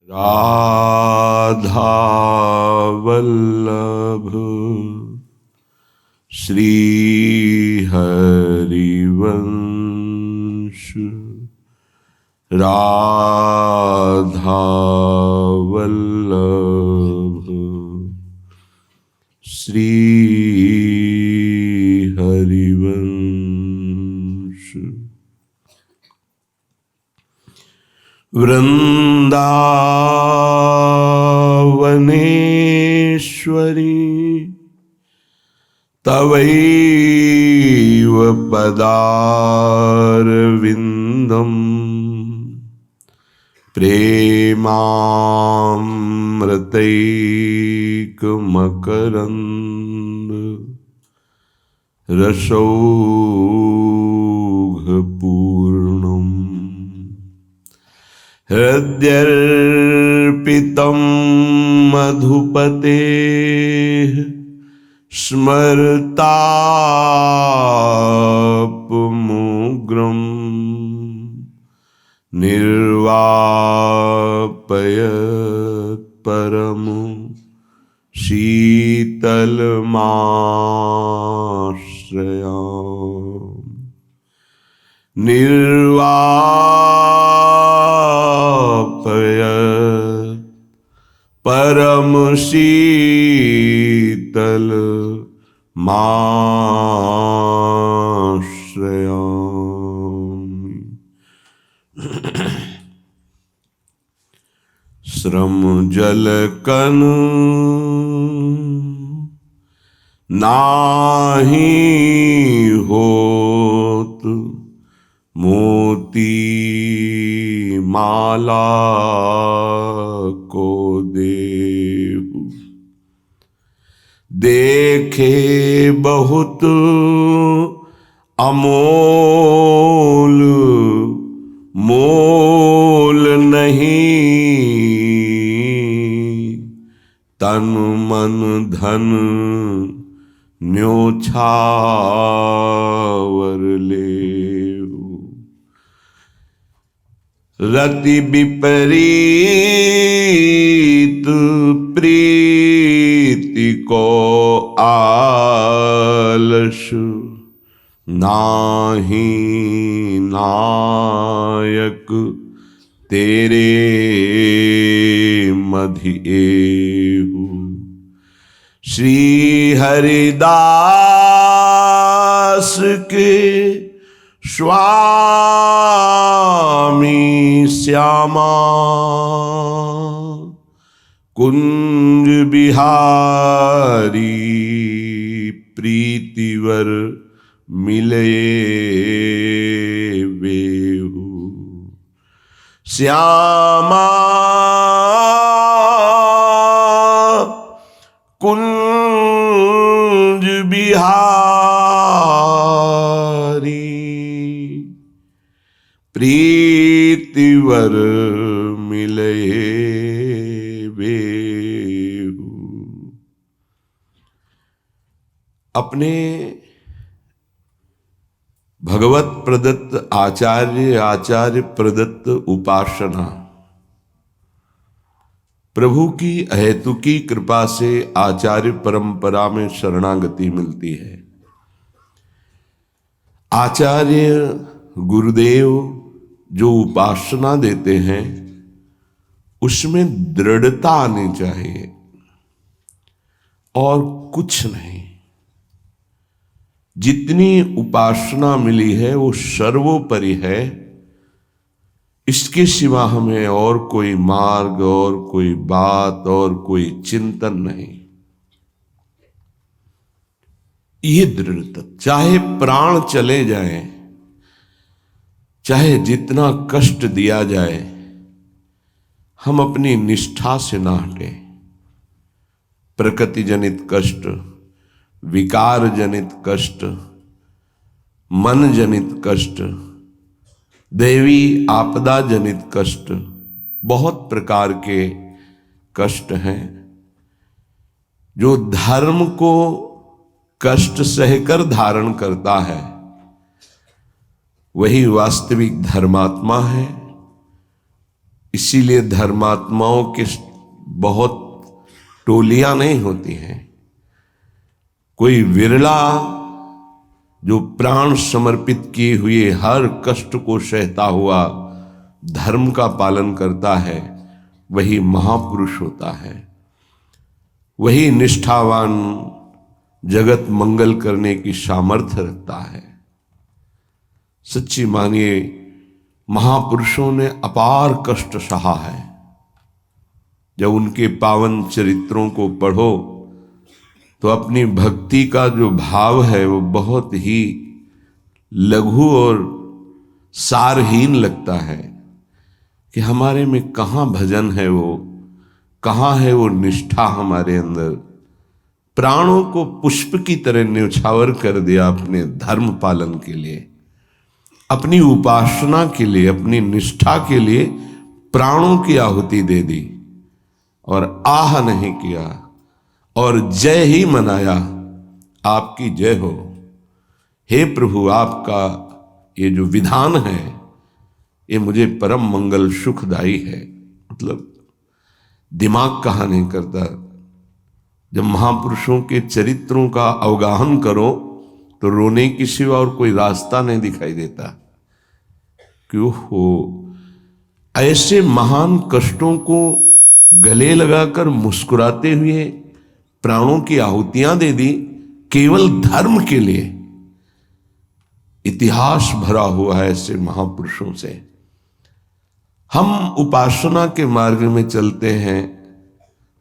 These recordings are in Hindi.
राधा वल्लभ श्री हरिवंश राधा वल्लभ श्री हरिवंश। वृंदावनेश्वरी तवैव पदारविन्दम् प्रेमामृतैकमकरन्द रसौघपूर्णम् हृद्यर्पितं मधुपतेः स्मरतापमुग्रं निर्वापयत् परमु शीतलमाश्रयामि। निर्वापयत् परम शीतल माश्रयामि। श्रम जल कन नाही होत मोती माला को देहु। देखे बहुत अमोल मोल नहीं, तन मन धन न्योछावर लेहु। रति विपरीत प्रीति को आलस नाही नायक तेरे मधिएहु। श्री हरिदास के स्वामी श्यामा कुंज बिहारी प्रीतिवर मिले वेहु। श्यामा कुंज बिहारी प्रीतिवर मिले वेहु। अपने भगवत प्रदत्त आचार्य प्रदत्त उपासना प्रभु की अहेतुकी कृपा से आचार्य परंपरा में शरणागति मिलती है। आचार्य गुरुदेव जो उपासना देते हैं उसमें दृढ़ता आनी चाहिए और कुछ नहीं। जितनी उपासना मिली है वो सर्वोपरि है, इसके सिवा हमें और कोई मार्ग और कोई बात और कोई चिंतन नहीं। ये दृढ़ता, चाहे प्राण चले जाएं, चाहे जितना कष्ट दिया जाए, हम अपनी निष्ठा से ना हटें। प्रकृति जनित कष्ट, विकार जनित कष्ट, मन जनित कष्ट, दैवी आपदा जनित कष्ट, बहुत प्रकार के कष्ट हैं। जो धर्म को कष्ट सहकर धारण करता है वही वास्तविक धर्मात्मा है। इसीलिए धर्मात्माओं के बहुत टोलियां नहीं होती हैं, कोई विरला जो प्राण समर्पित किए हुए हर कष्ट को सहता हुआ धर्म का पालन करता है, वही महापुरुष होता है, वही निष्ठावान जगत मंगल करने की सामर्थ्य रखता है। सच्ची मानिए, महापुरुषों ने अपार कष्ट सहा है। जब उनके पावन चरित्रों को पढ़ो तो अपनी भक्ति का जो भाव है वो बहुत ही लघु और सारहीन लगता है कि हमारे में कहाँ भजन है, वो कहाँ है वो निष्ठा हमारे अंदर। प्राणों को पुष्प की तरह न्यौछावर कर दिया अपने धर्म पालन के लिए, अपनी उपासना के लिए, अपनी निष्ठा के लिए प्राणों की आहुति दे दी और आह नहीं किया और जय ही मनाया, आपकी जय हो। हे प्रभु, आपका ये जो विधान है ये मुझे परम मंगल सुखदायी है। मतलब दिमाग कहाँ नहीं करता। जब महापुरुषों के चरित्रों का अवगाहन करो तो रोने की सिवा और कोई रास्ता नहीं दिखाई देता। क्यों हो ऐसे महान कष्टों को गले लगाकर मुस्कुराते हुए प्राणों की आहुतियां दे दी केवल धर्म के लिए। इतिहास भरा हुआ है ऐसे महापुरुषों से। हम उपासना के मार्ग में चलते हैं,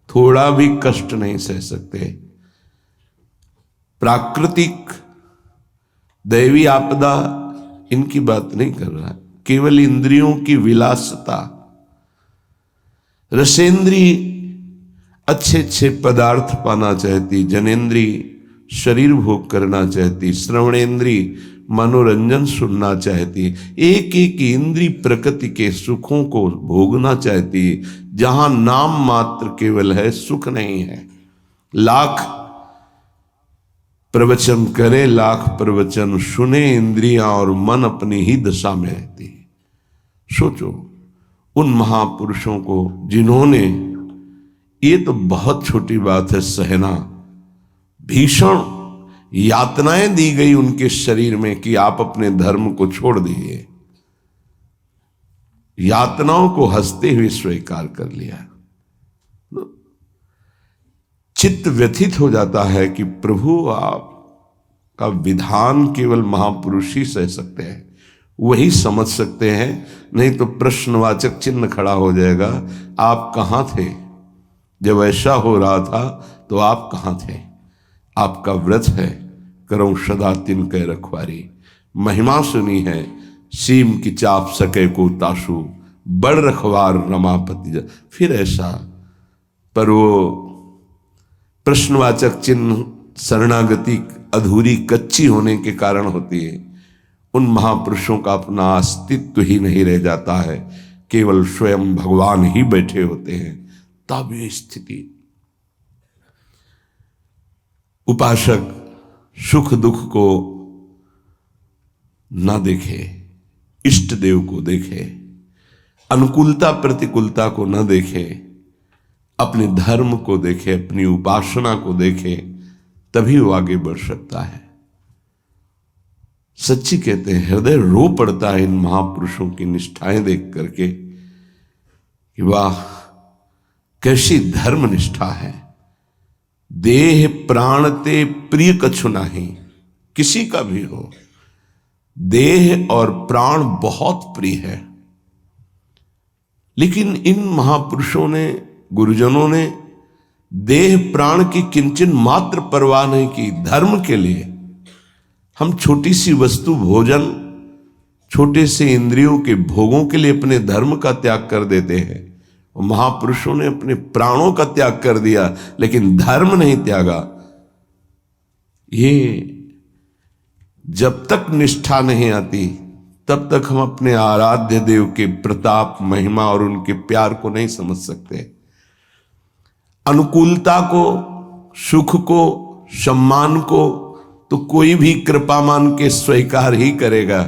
थोड़ा भी कष्ट नहीं सह सकते। प्राकृतिक दैवी आपदा इनकी बात नहीं कर रहा, केवल इंद्रियों की विलासता। रसेंद्री अच्छे अच्छे पदार्थ पाना चाहती, जनेन्द्री शरीर भोग करना चाहती, श्रवणेन्द्री मनोरंजन सुनना चाहती, एक एक इंद्री प्रकृति के सुखों को भोगना चाहती। जहां नाम मात्र केवल है, सुख नहीं है। लाख प्रवचन करे, लाख प्रवचन सुने, इंद्रियां और मन अपनी ही दशा में रहती। सोचो उन महापुरुषों को जिन्होंने, ये तो बहुत छोटी बात है सहना, भीषण यातनाएं दी गई उनके शरीर में कि आप अपने धर्म को छोड़ दीजिए, यातनाओं को हंसते हुए स्वीकार कर लिया। चित्त व्यथित हो जाता है कि प्रभु आपका विधान केवल महापुरुष ही सह सकते हैं, वही समझ सकते हैं, नहीं तो प्रश्नवाचक चिन्ह खड़ा हो जाएगा। आप कहां थे जब ऐसा हो रहा था? तो आप कहां थे? आपका व्रत है करऊं सदा तिनके रखवारी, महिमा सुनी है सीम की चाप सके को ताशु, बड़ रखवार रमापति। फिर ऐसा, पर वो प्रश्नवाचक चिन्ह शरणागति अधूरी कच्ची होने के कारण होती है। उन महापुरुषों का अपना अस्तित्व ही नहीं रह जाता है, केवल स्वयं भगवान ही बैठे होते हैं। तब ये स्थिति, उपासक सुख दुख को ना देखे, इष्ट देव को देखे, अनुकूलता प्रतिकूलता को न देखे, अपने धर्म को देखे, अपनी उपासना को देखे, तभी वो आगे बढ़ सकता है। सच्ची कहते हैं, हृदय रो पड़ता है इन महापुरुषों की निष्ठाएं देख करके कि वाह कैसी धर्म निष्ठा है। देह प्राण ते प्रिय कछु नाही, किसी का भी हो, देह और प्राण बहुत प्रिय है। लेकिन इन महापुरुषों ने, गुरुजनों ने देह प्राण की किंचन मात्र परवाह नहीं की। धर्म के लिए हम छोटी सी वस्तु भोजन, छोटे से इंद्रियों के भोगों के लिए अपने धर्म का त्याग कर देते हैं। और महापुरुषों ने अपने प्राणों का त्याग कर दिया, लेकिन धर्म नहीं त्यागा। ये जब तक निष्ठा नहीं आती तब तक हम अपने आराध्य देव के प्रताप, महिमा और उनके प्यार को नहीं समझ सकते। अनुकूलता को, सुख को, सम्मान को तो कोई भी कृपा मान के स्वीकार ही करेगा,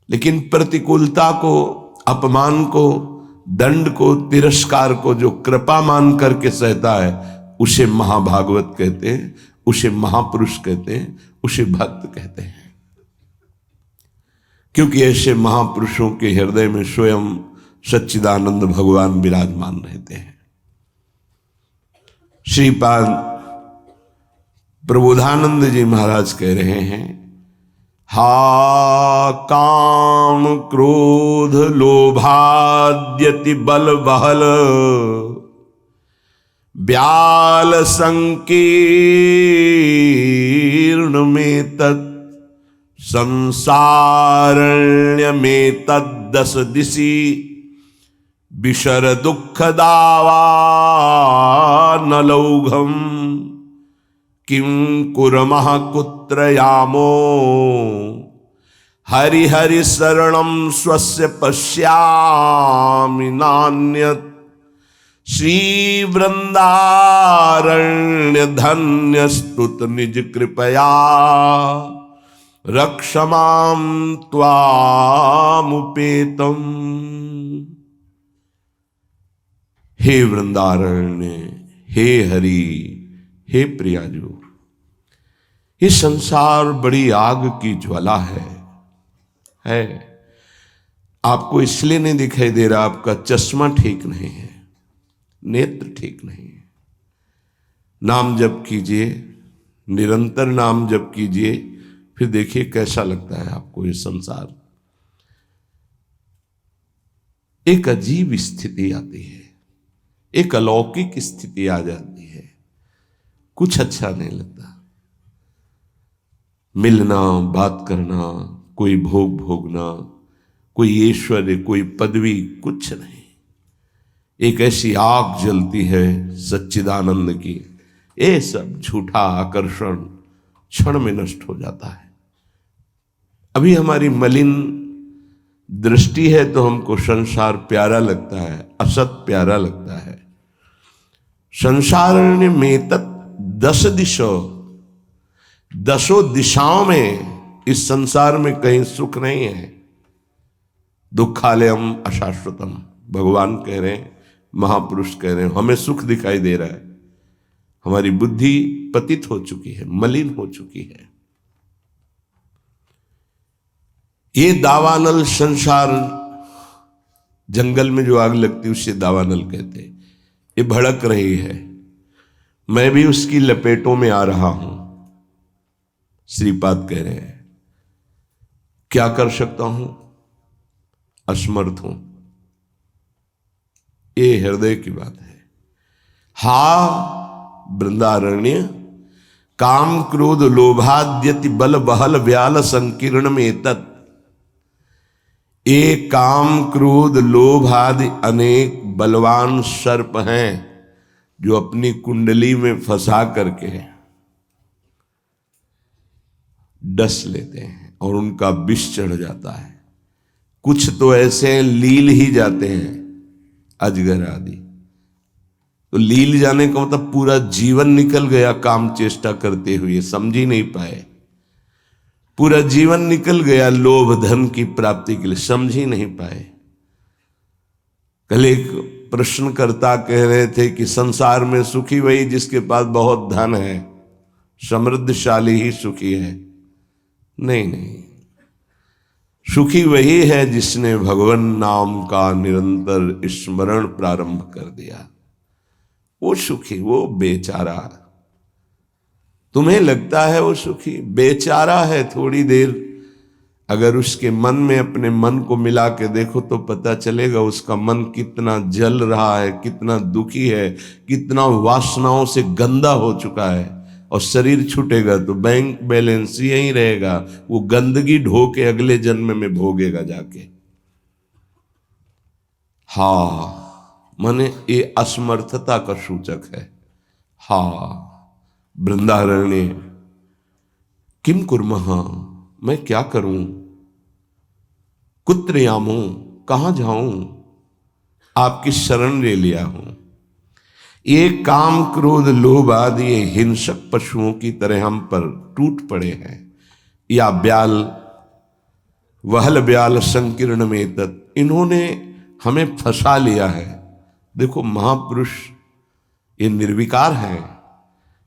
लेकिन प्रतिकूलता को, अपमान को, दंड को, तिरस्कार को जो कृपा मान करके सहता है, उसे महाभागवत कहते हैं, उसे महापुरुष कहते हैं, उसे भक्त कहते हैं। क्योंकि ऐसे महापुरुषों के हृदय में स्वयं सच्चिदानंद भगवान विराजमान रहते हैं। श्रीपाद प्रबोधानंद जी महाराज कह रहे हैं, हा काम क्रोध लोभाद्यति बल बहल ब्याल संकीर्ण में तत् संसारण्य में तद्दस दिशि विशर दुख दावा न लौघम किं कुर्मः कुत्र यामो हरि हरि शरणं स्वस्य पश्यामि नान्यत् श्री वृंदारण्य धन्य स्तुत निज कृपया रक्षमां त्वामुपेतम्। हे वृंदारण्य, हे हरि, हे प्रियाजू, ये संसार बड़ी आग की ज्वाला है। आपको इसलिए नहीं दिखाई दे रहा, आपका चश्मा ठीक नहीं है, नेत्र ठीक नहीं है। नाम जप कीजिए, निरंतर नाम जप कीजिए, फिर देखिए कैसा लगता है आपको ये संसार। एक अजीब स्थिति आती है, एक अलौकिक स्थिति आ जाती है, कुछ अच्छा नहीं लगता। मिलना, बात करना, कोई भोग भोगना, कोई ऐश्वर्य, कोई पदवी, कुछ नहीं। एक ऐसी आग जलती है सच्चिदानंद की, ये सब झूठा आकर्षण क्षण में नष्ट हो जाता है। अभी हमारी मलिन दृष्टि है तो हमको संसार प्यारा लगता है, असत प्यारा लगता है। संसारण्य में तत् दस दसों दिशाओं में इस संसार में कहीं सुख नहीं है। दुखालयम अशाश्वतम, भगवान कह रहे हैं, महापुरुष कह रहे हैं, हमें सुख दिखाई दे रहा है। हमारी बुद्धि पतित हो चुकी है, मलिन हो चुकी है। ये दावानल संसार, जंगल में जो आग लगती है उसे दावानल कहते हैं। ये भड़क रही है, मैं भी उसकी लपेटों में आ रहा हूं। श्रीपाद कह रहे हैं, क्या कर सकता हूं, असमर्थ हूं। ये हृदय की बात है। हा वृंदारण्य काम क्रोध लोभाद्यति बल बहल व्याल संकीर्ण में तत्। ये काम क्रोध लोभ आदि अनेक बलवान सर्प हैं जो अपनी कुंडली में फंसा करके डस लेते हैं और उनका विष चढ़ जाता है। कुछ तो ऐसे लील ही जाते हैं, अजगर आदि। तो लील जाने का मतलब पूरा जीवन निकल गया काम चेष्टा करते हुए, समझ ही नहीं पाए। पूरा जीवन निकल गया लोभ धन की प्राप्ति के लिए, समझ ही नहीं पाए। कल एक प्रश्नकर्ता कह रहे थे कि संसार में सुखी वही जिसके पास बहुत धन है, समृद्धशाली ही सुखी है। नहीं, सुखी वही है जिसने भगवान नाम का निरंतर स्मरण प्रारंभ कर दिया। वो सुखी, वो बेचारा। तुम्हें लगता है वो सुखी, बेचारा है। थोड़ी देर अगर उसके मन में अपने मन को मिला के देखो तो पता चलेगा उसका मन कितना जल रहा है, कितना दुखी है, कितना वासनाओं से गंदा हो चुका है। और शरीर छूटेगा तो बैंक बैलेंस यही रहेगा, वो गंदगी ढो के अगले जन्म में भोगेगा जाके। माने ये असमर्थता का सूचक है। वृंदारण्य किम कुर्मः, मैं क्या करूं, कुत्र यामो, कहां जाऊं, आपकी शरण ले लिया हूं। ये काम क्रोध लोभ आदि ये हिंसक पशुओं की तरह हम पर टूट पड़े हैं। या ब्याल, वहल ब्याल संकीर्ण में तत्, इन्होंने हमें फंसा लिया है। देखो महापुरुष ये निर्विकार हैं,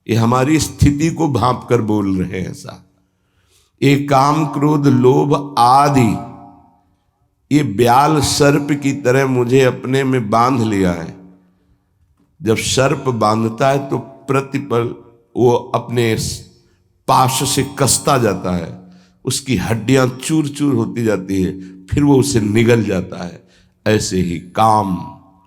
ये हमारी स्थिति को भांप कर बोल रहे हैं। ऐसा ये काम क्रोध लोभ आदि ये ब्याल सर्प की तरह मुझे अपने में बांध लिया है। जब सर्प बांधता है तो प्रतिपल वो अपने पाश से कसता जाता है, उसकी हड्डियां चूर चूर होती जाती है, फिर वो उसे निगल जाता है। ऐसे ही काम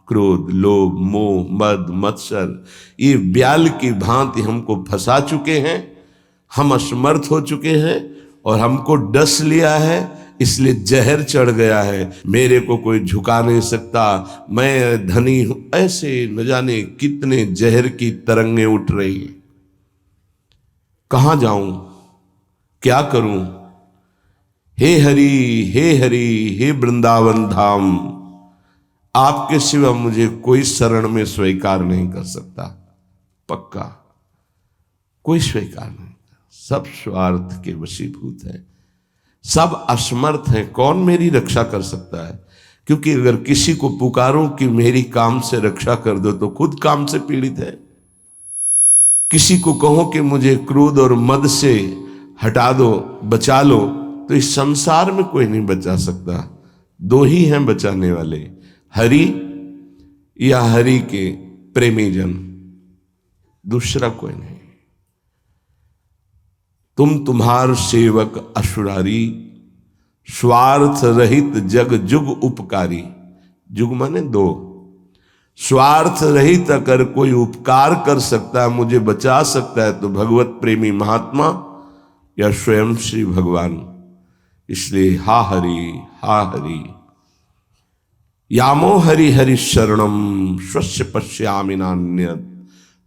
क्रोध लोभ मोह मद मत्सर ये ब्याल की भांति हमको फंसा चुके हैं। हम असमर्थ हो चुके हैं और हमको डस लिया है, इसलिए जहर चढ़ गया है। मेरे को कोई झुका नहीं सकता, मैं धनी हूं, ऐसे न जाने कितने जहर की तरंगें उठ रही हैं। कहां जाऊं, क्या करूं? हे हरि हे वृंदावन धाम, आपके सिवा मुझे कोई शरण में स्वीकार नहीं कर सकता। पक्का कोई स्वीकार नहीं, सब स्वार्थ के वशीभूत है, सब असमर्थ हैं। कौन मेरी रक्षा कर सकता है? क्योंकि अगर किसी को पुकारूं कि मेरी काम से रक्षा कर दो तो खुद काम से पीड़ित है। किसी को कहो कि मुझे क्रोध और मद से हटा दो, बचा लो, तो इस संसार में कोई नहीं बचा सकता। दो ही हैं बचाने वाले, हरि या हरि के प्रेमी जन, दूसरा कोई नहीं। तुम्हार सेवक असुरारी, स्वार्थ रहित जग जुग उपकारी। जुग माने दो, स्वार्थ रहित अगर कोई उपकार कर सकता है, मुझे बचा सकता है, तो भगवत प्रेमी महात्मा या स्वयं श्री भगवान। इसलिए हा हरि यामो हरि हरि शरणम स्वस्य पश्यामि नान्यत्।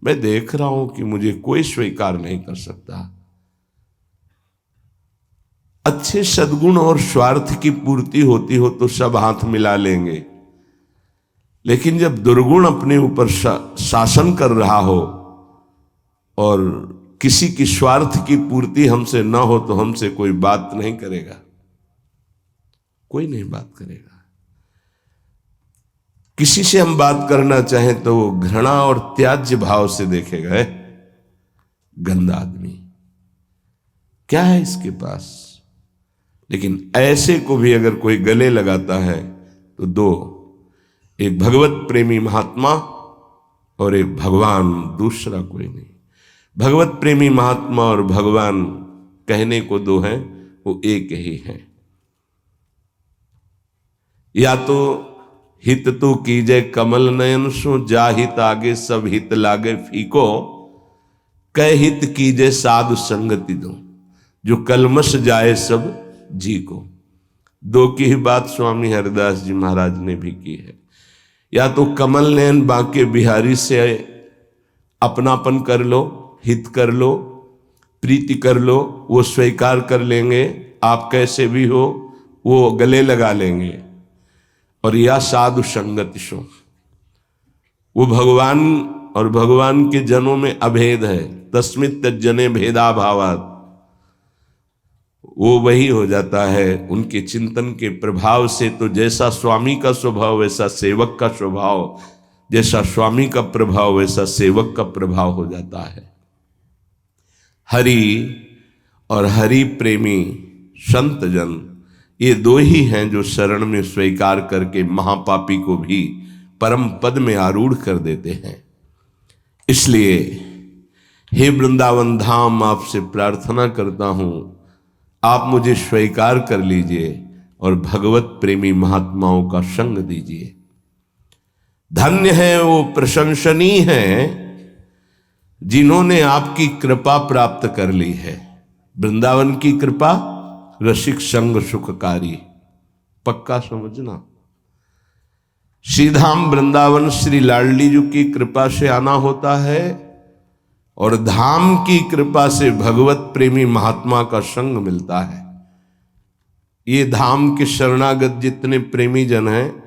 मैं देख रहा हूं कि मुझे कोई स्वीकार नहीं कर सकता। अच्छे सद्गुण और स्वार्थ की पूर्ति होती हो तो सब हाथ मिला लेंगे, लेकिन जब दुर्गुण अपने ऊपर शासन कर रहा हो और किसी की स्वार्थ की पूर्ति हमसे न हो तो हमसे कोई बात नहीं करेगा, कोई नहीं बात करेगा। किसी से हम बात करना चाहें तो वो घृणा और त्याज्य भाव से देखेगा, है गंदा आदमी, क्या है इसके पास। लेकिन ऐसे को भी अगर कोई गले लगाता है तो दो, एक भगवत प्रेमी महात्मा और एक भगवान, दूसरा कोई नहीं। भगवत प्रेमी महात्मा और भगवान कहने को दो हैं, वो एक ही हैं। या तो हित तो कीजय कमल नयन सो, जा हित आगे सब हित लागे फीको, कह हित कीजय साधु संगति दो, जो कलमश जाए सब जी को। दो की ही बात स्वामी हरिदास जी महाराज ने भी की है। या तो कमल नयन बांके बिहारी से अपनापन कर लो, हित कर लो, प्रीति कर लो, वो स्वीकार कर लेंगे, आप कैसे भी हो वो गले लगा लेंगे। और या साधु संगति सो, वो भगवान और भगवान के जनों में अभेद है, तस्मित् तज्जने भेदा भावात्, वो वही हो जाता है उनके चिंतन के प्रभाव से। तो जैसा स्वामी का स्वभाव वैसा सेवक का स्वभाव, जैसा स्वामी का प्रभाव वैसा सेवक का प्रभाव हो जाता है। हरि और हरि प्रेमी संत जन, ये दो ही हैं जो शरण में स्वीकार करके महापापी को भी परम पद में आरूढ़ कर देते हैं। इसलिए हे वृंदावन धाम, आपसे प्रार्थना करता हूं, आप मुझे स्वीकार कर लीजिए और भगवत प्रेमी महात्माओं का संग दीजिए। धन्य है वो, प्रशंसनीय है जिन्होंने आपकी कृपा प्राप्त कर ली है। वृंदावन की कृपा रसिक संग सुखकारी, पक्का समझना। श्रीधाम वृंदावन श्री लाडली जी की कृपा से आना होता है और धाम की कृपा से भगवत प्रेमी महात्मा का संग मिलता है। ये धाम के शरणागत जितने प्रेमी जन हैं,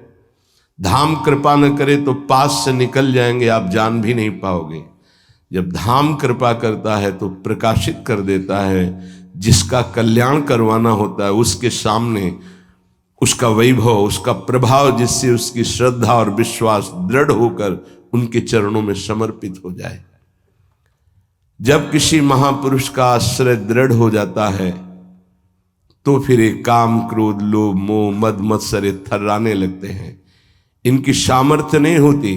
धाम कृपा न करे तो पास से निकल जाएंगे, आप जान भी नहीं पाओगे। जब धाम कृपा करता है तो प्रकाशित कर देता है। जिसका कल्याण करवाना होता है उसके सामने उसका वैभव, उसका प्रभाव, जिससे उसकी श्रद्धा और विश्वास दृढ़ होकर उनके चरणों में समर्पित हो जाए। जब किसी महापुरुष का आश्रय दृढ़ हो जाता है तो फिर एक काम, क्रोध, लोभ, मोह, मद मत्सर थर्राने लगते हैं। इनकी सामर्थ्य नहीं होती।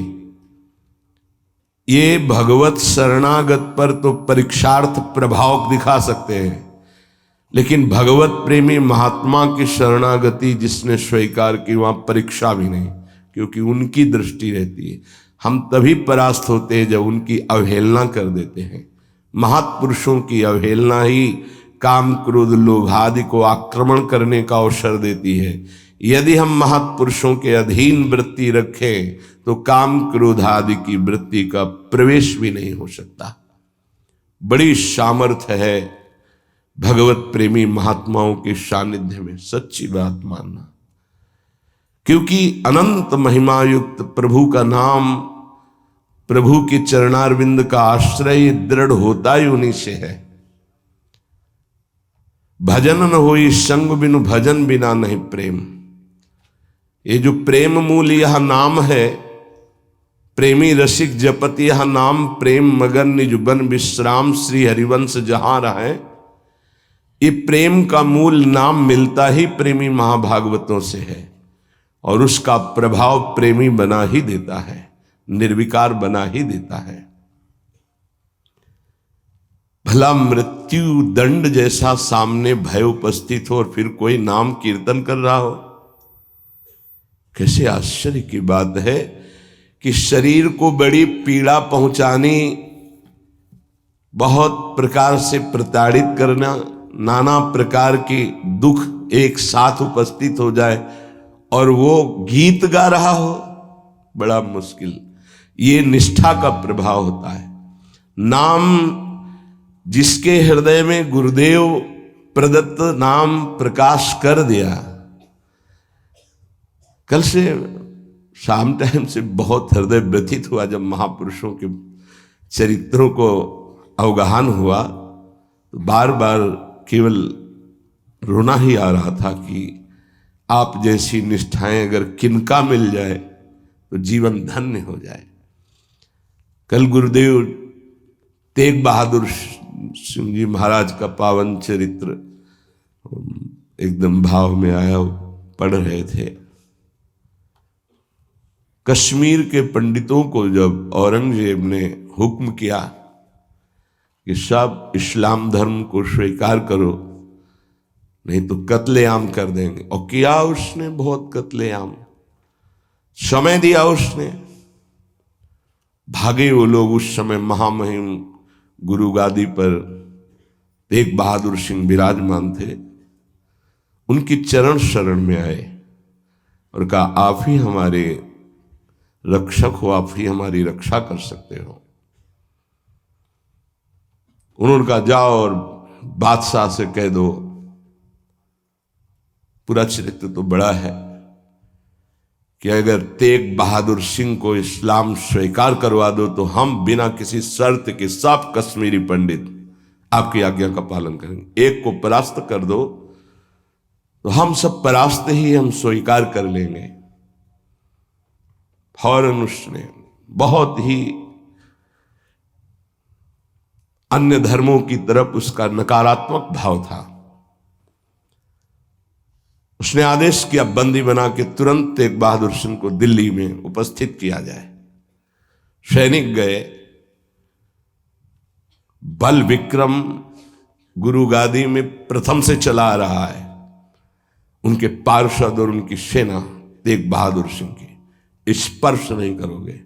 ये भगवत शरणागत पर तो परीक्षार्थ प्रभाव दिखा सकते हैं, लेकिन भगवत प्रेमी महात्मा की शरणागति जिसने स्वीकार की, वहां परीक्षा भी नहीं, क्योंकि उनकी दृष्टि रहती है। हम तभी परास्त होते हैं जब उनकी अवहेलना कर देते हैं। महापुरुषों की अवहेलना ही काम, क्रोध, लोभ आदि को आक्रमण करने का अवसर देती है। यदि हम महापुरुषों के अधीन वृत्ति रखें तो काम, क्रोध आदि की वृत्ति का प्रवेश भी नहीं हो सकता। बड़ी सामर्थ्य है भगवत प्रेमी महात्माओं के सानिध्य में, सच्ची बात मानना। क्योंकि अनंत महिमा युक्त प्रभु का नाम, प्रभु के चरणारविंद का आश्रय दृढ़ होता ही उन्हीं से है। भजन न होई संग बिनु, भजन बिना नहीं प्रेम। ये जो प्रेम मूल यह नाम है, प्रेमी रसिक जपत यह नाम, प्रेम मगन निज बन विश्राम, श्री हरिवंश जहां रहे। ये प्रेम का मूल नाम मिलता ही प्रेमी महाभागवतों से है, और उसका प्रभाव प्रेमी बना ही देता है, निर्विकार बना ही देता है। भला मृत्यु दंड जैसा सामने भय उपस्थित हो और फिर कोई नाम कीर्तन कर रहा हो। कैसे आश्चर्य की बात है कि शरीर को बड़ी पीड़ा पहुंचानी, बहुत प्रकार से प्रताड़ित करना, नाना प्रकार की दुख एक साथ उपस्थित हो जाए और वो गीत गा रहा हो, बड़ा मुश्किल। ये निष्ठा का प्रभाव होता है। नाम जिसके हृदय में गुरुदेव प्रदत्त नाम प्रकाश कर दिया। कल से शाम टाइम से बहुत हृदय व्यथित हुआ जब महापुरुषों के चरित्रों को अवगाहन हुआ, तो बार बार केवल रोना ही आ रहा था कि आप जैसी निष्ठाएं अगर किनका मिल जाए तो जीवन धन्य हो जाए। कल गुरुदेव तेग बहादुर सिंह जी महाराज का पावन चरित्र एकदम भाव में आया पढ़ रहे थे। कश्मीर के पंडितों को जब औरंगजेब ने हुक्म किया कि सब इस्लाम धर्म को स्वीकार करो, नहीं तो कत्लेआम कर देंगे, और किया उसने बहुत कत्लेआम, समय दिया उसने। भागे वो लोग। उस समय महामहिम गुरु गादी पर तेग बहादुर सिंह विराजमान थे। उनकी चरण शरण में आए और कहा, आप ही हमारे रक्षक हो, आप ही हमारी रक्षा कर सकते हो। उन्होंने कहा, जाओ और बादशाह से कह दो। पूरा चरित्र तो बड़ा है कि अगर तेग बहादुर सिंह को इस्लाम स्वीकार करवा दो तो हम बिना किसी शर्त के सब कश्मीरी पंडित आपकी आज्ञा का पालन करेंगे। एक को परास्त कर दो तो हम सब परास्त ही हम स्वीकार कर लेंगे। फौरन उसने बहुत ही अन्य धर्मों की तरफ उसका नकारात्मक भाव था। उसने आदेश किया बंदी बना के तुरंत तेग बहादुर सिंह को दिल्ली में उपस्थित किया जाए। सैनिक गए। बल विक्रम गुरु गादी में प्रथम से चला आ रहा है। उनके पार्षद और उनकी सेना तेग बहादुर सिंह की स्पर्श नहीं करोगे।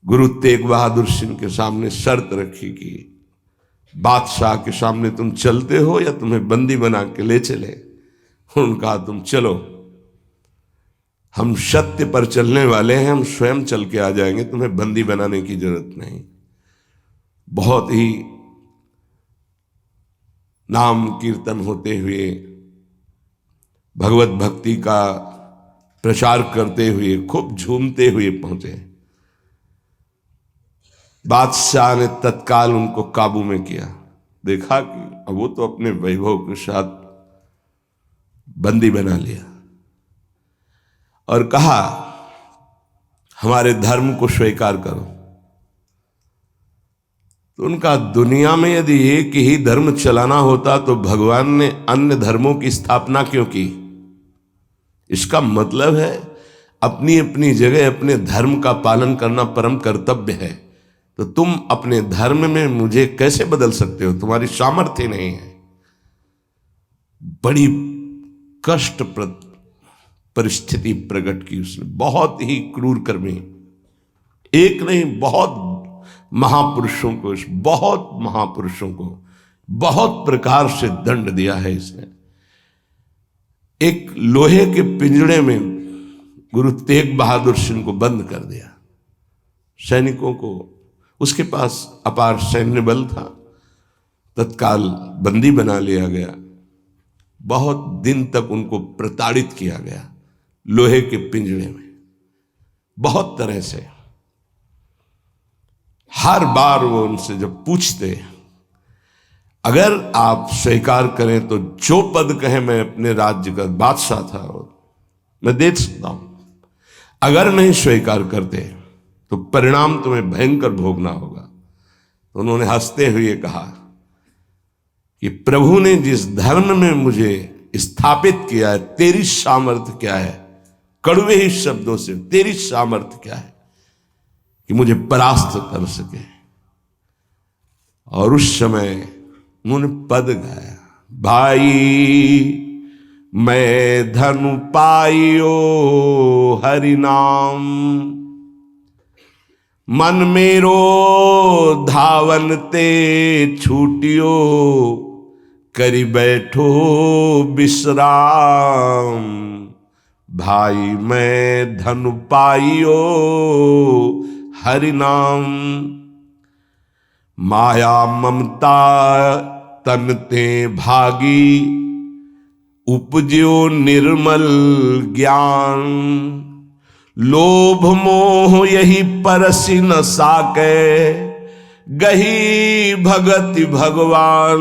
गुरु तेग बहादुर सिंह के सामने शर्त रखी कि बादशाह के सामने तुम चलते हो या तुम्हें बंदी बना के ले चले। उनका तुम चलो, हम सत्य पर चलने वाले हैं, हम स्वयं चल के आ जाएंगे, तुम्हें बंदी बनाने की जरूरत नहीं। बहुत ही नाम कीर्तन होते हुए, भगवत भक्ति का प्रचार करते हुए, खूब झूमते हुए पहुंचे। बादशाह ने तत्काल उनको काबू में किया। देखा कि अब वो तो अपने वैभव के साथ बंदी बना लिया। और कहा हमारे धर्म को स्वीकार करो। तो उनका दुनिया में यदि एक ही धर्म चलाना होता तो भगवान ने अन्य धर्मों की स्थापना क्यों की? इसका मतलब है अपनी अपनी जगह अपने धर्म का पालन करना परम कर्तव्य है। तो तुम अपने धर्म में मुझे कैसे बदल सकते हो? तुम्हारी सामर्थ्य नहीं है। बड़ी कष्टप्रद परिस्थिति प्रकट की उसने, बहुत ही क्रूर कर्मी, एक नहीं बहुत महापुरुषों को, बहुत महापुरुषों को बहुत प्रकार से दंड दिया है इसने। एक लोहे के पिंजड़े में गुरु तेग बहादुर सिंह को बंद कर दिया। सैनिकों को, उसके पास अपार सैन्य बल था, तत्काल बंदी बना लिया गया। बहुत दिन तक उनको प्रताड़ित किया गया लोहे के पिंजड़े में, बहुत तरह से। हर बार वो उनसे जब पूछते, अगर आप स्वीकार करें तो जो पद कहें, मैं अपने राज्य का बादशाह था और मैं दे सकता हूं, अगर नहीं स्वीकार करते तो परिणाम तुम्हें भयंकर भोगना होगा। तो उन्होंने हंसते हुए कहा कि प्रभु ने जिस धर्म में मुझे स्थापित किया है, तेरी सामर्थ्य क्या है? कड़वे ही शब्दों से, तेरी सामर्थ्य क्या है कि मुझे परास्त कर सके? और उस समय उन्होंने पद गाया, भाई मैं धनु पाइयो हरि नाम, मन मेरो धावन ते छूटियो, करी बैठो विश्राम। भाई मैं धनु पाइयो हरि नाम, माया ममता तन ते भागी, उपज्यो निर्मल ज्ञान। लोभ मोह यही परसि न साके, गही भगति भगवान।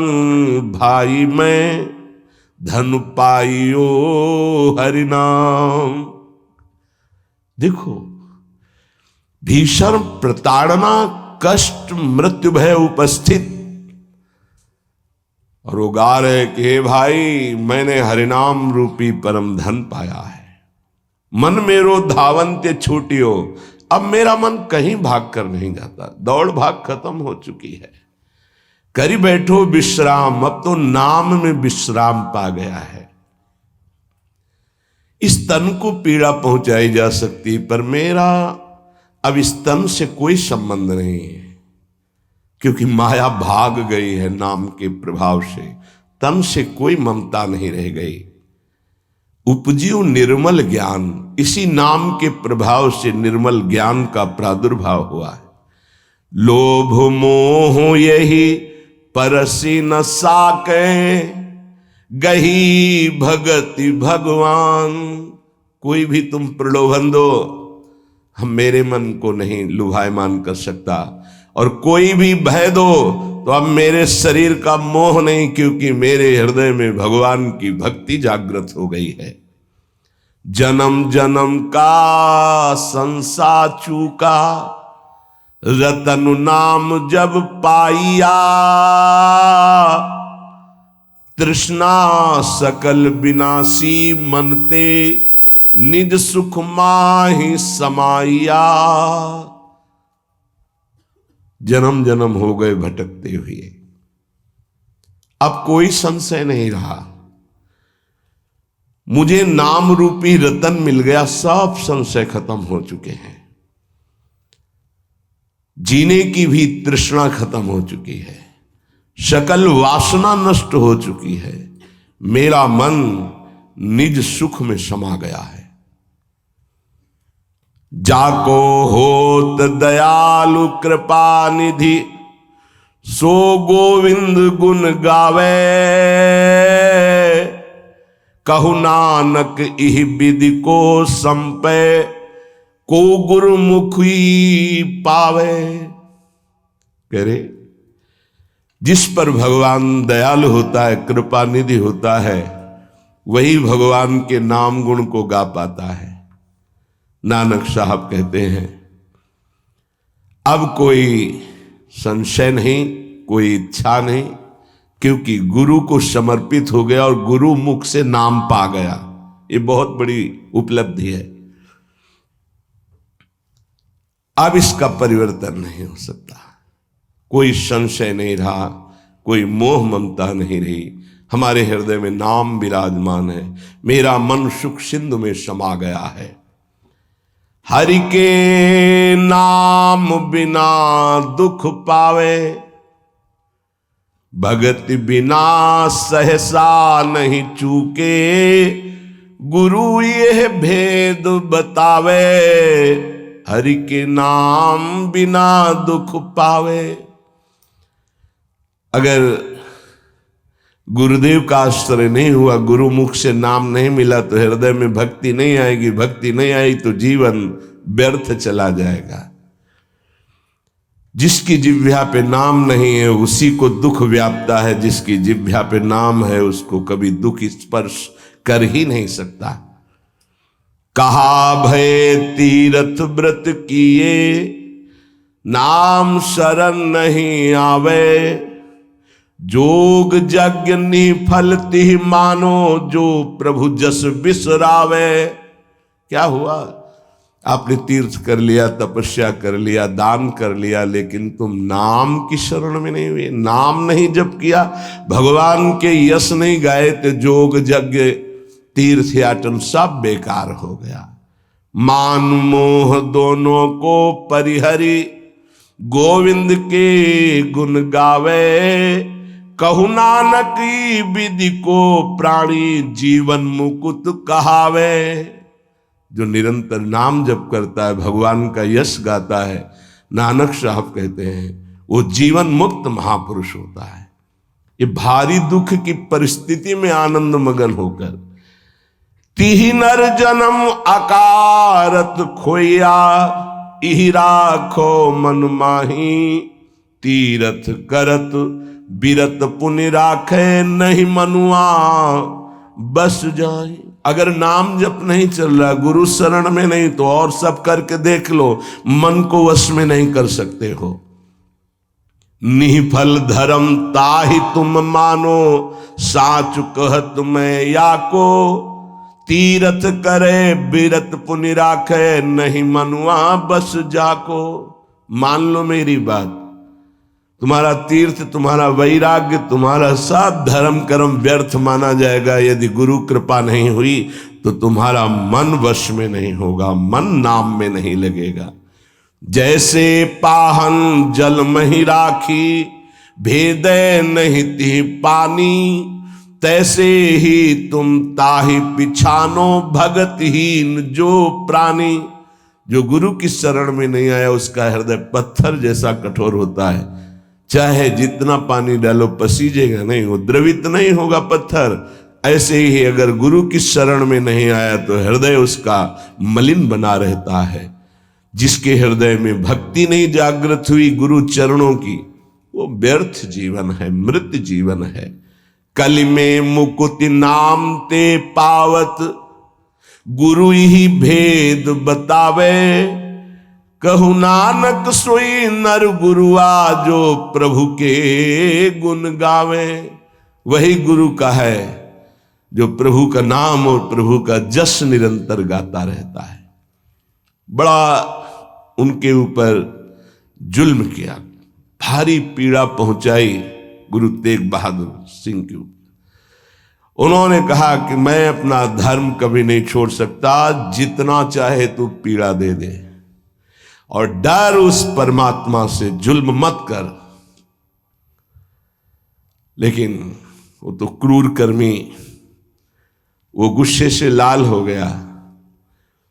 भाई मैं धन पाइयो हरि नाम। देखो, भीषण प्रताड़ना, कष्ट, मृत्यु भय उपस्थित, और वो गा रहे कि हे भाई मैंने हरिनाम रूपी परम धन पाया है। मन मेरो धावन्ते छूटियो, अब मेरा मन कहीं भाग कर नहीं जाता, दौड़ भाग खत्म हो चुकी है। करी बैठो विश्राम, अब तो नाम में विश्राम पा गया है। इस तन को पीड़ा पहुंचाई जा सकती, पर मेरा अब इस तन से कोई संबंध नहीं है, क्योंकि माया भाग गई है नाम के प्रभाव से। तन से कोई ममता नहीं रह गई। उपजियो निर्मल ज्ञान, इसी नाम के प्रभाव से निर्मल ज्ञान का प्रादुर्भाव हुआ है। लोभ मोह यही परसि न साके, गही भगति भगवान। कोई भी तुम प्रलोभन दो, हम मेरे मन को नहीं लुभायमान कर सकता, और कोई भी भय दो तो अब मेरे शरीर का मोह नहीं, क्योंकि मेरे हृदय में भगवान की भक्ति जागृत हो गई है। जन्म जन्म का संसार चूका, रतन नाम जब पाइया। तृष्णा सकल विनाशी मनते, निज सुख माहि समाइया। जन्म जन्म हो गए भटकते हुए, अब कोई संशय नहीं रहा। मुझे नाम रूपी रतन मिल गया, सब संशय खत्म हो चुके हैं। जीने की भी तृष्णा खत्म हो चुकी है, सकल वासना नष्ट हो चुकी है। मेरा मन निज सुख में समा गया है। जाको होत दयालु कृपा निधि, सो गोविंद गुण गावे। कहु नानक इह विधि को संपे, को गुरुमुखी पावे। कह रहे, जिस पर भगवान दयालु होता है, कृपा निधि होता है, वही भगवान के नाम गुण को गा पाता है। नानक साहब कहते हैं अब कोई संशय नहीं, कोई इच्छा नहीं, क्योंकि गुरु को समर्पित हो गया और गुरु मुख से नाम पा गया। ये बहुत बड़ी उपलब्धि है। अब इसका परिवर्तन नहीं हो सकता। कोई संशय नहीं रहा, कोई मोह ममता नहीं रही। हमारे हृदय में नाम विराजमान है। मेरा मन सुख सिंधु में समा गया है। हरि के नाम बिना दुख पावे, भगति बिना सहसा नहीं चूके। गुरु यह भेद बतावे, हरि के नाम बिना दुख पावे। अगर गुरुदेव का आश्रय नहीं हुआ, गुरु मुख से नाम नहीं मिला, तो हृदय में भक्ति नहीं आएगी। भक्ति नहीं आई तो जीवन व्यर्थ चला जाएगा। जिसकी जिह्वा पे नाम नहीं है उसी को दुख व्यापता है। जिसकी जिह्वा पे नाम है उसको कभी दुख स्पर्श कर ही नहीं सकता। कहा भय तीर्थ व्रत किए, नाम शरण नहीं आवे। जोग यज्ञ निफल तिह मानो, जो प्रभु जस बिसरावे। क्या हुआ? आपने तीर्थ कर लिया, तपस्या कर लिया, दान कर लिया, लेकिन तुम नाम की शरण में नहीं हुए। नाम नहीं जप किया, भगवान के यश नहीं गाए, तो जोग यज्ञ तीर्थ याटन सब बेकार हो गया। मान मोह दोनों को परिहरी, गोविंद के गुण गावे। कहु नानक विधि को प्राणी, जीवन मुकुट कहावे। जो निरंतर नाम जप करता है, भगवान का यश गाता है, नानक साहब कहते हैं वो जीवन मुक्त महापुरुष होता है। ये भारी दुख की परिस्थिति में आनंद मगन होकर, तिहि नर जन्म अकारत खोया, इहि राखो मन माही। तीरथ करत बिरत पुनि राखे, नहीं मनुआ बस जाए। अगर नाम जप नहीं चल रहा, गुरु शरण में नहीं, तो और सब करके देख लो, मन को वश में नहीं कर सकते हो। निफल धर्म ताहि तुम मानो, साच कहत मैं या को। तीरथ करे बिरत पुनि राखे, नहीं मनुआ बस जाको। मान लो मेरी बात, तुम्हारा तीर्थ, तुम्हारा वैराग्य, तुम्हारा सब धर्म कर्म व्यर्थ माना जाएगा यदि गुरु कृपा नहीं हुई तो तुम्हारा मन वश में नहीं होगा, मन नाम में नहीं लगेगा। जैसे पाहन जल मही राखी, भेदे नहीं ती पानी। तैसे ही तुम ताहि पिछानो, भगतहीन जो प्राणी। जो गुरु की शरण में नहीं आया उसका हृदय पत्थर जैसा कठोर होता है। चाहे जितना पानी डालो पसीजेगा नहीं, वो द्रवित नहीं होगा पत्थर। ऐसे ही अगर गुरु की शरण में नहीं आया तो हृदय उसका मलिन बना रहता है। जिसके हृदय में भक्ति नहीं जागृत हुई गुरु चरणों की, वो व्यर्थ जीवन है, मृत जीवन है। कलि में मुकुति नाम ते पावत, गुरु ही भेद बतावे। कहु नानक सोई नर गुरुआ, जो प्रभु के गुण गावे। वही गुरु का है जो प्रभु का नाम और प्रभु का जस निरंतर गाता रहता है। बड़ा उनके ऊपर जुल्म किया, भारी पीड़ा पहुंचाई गुरु तेग बहादुर सिंह के ऊपर। उन्होंने कहा कि मैं अपना धर्म कभी नहीं छोड़ सकता, जितना चाहे तू पीड़ा दे दे, और डर उस परमात्मा से, जुल्म मत कर। लेकिन वो तो क्रूर कर्मी, वो गुस्से से लाल हो गया,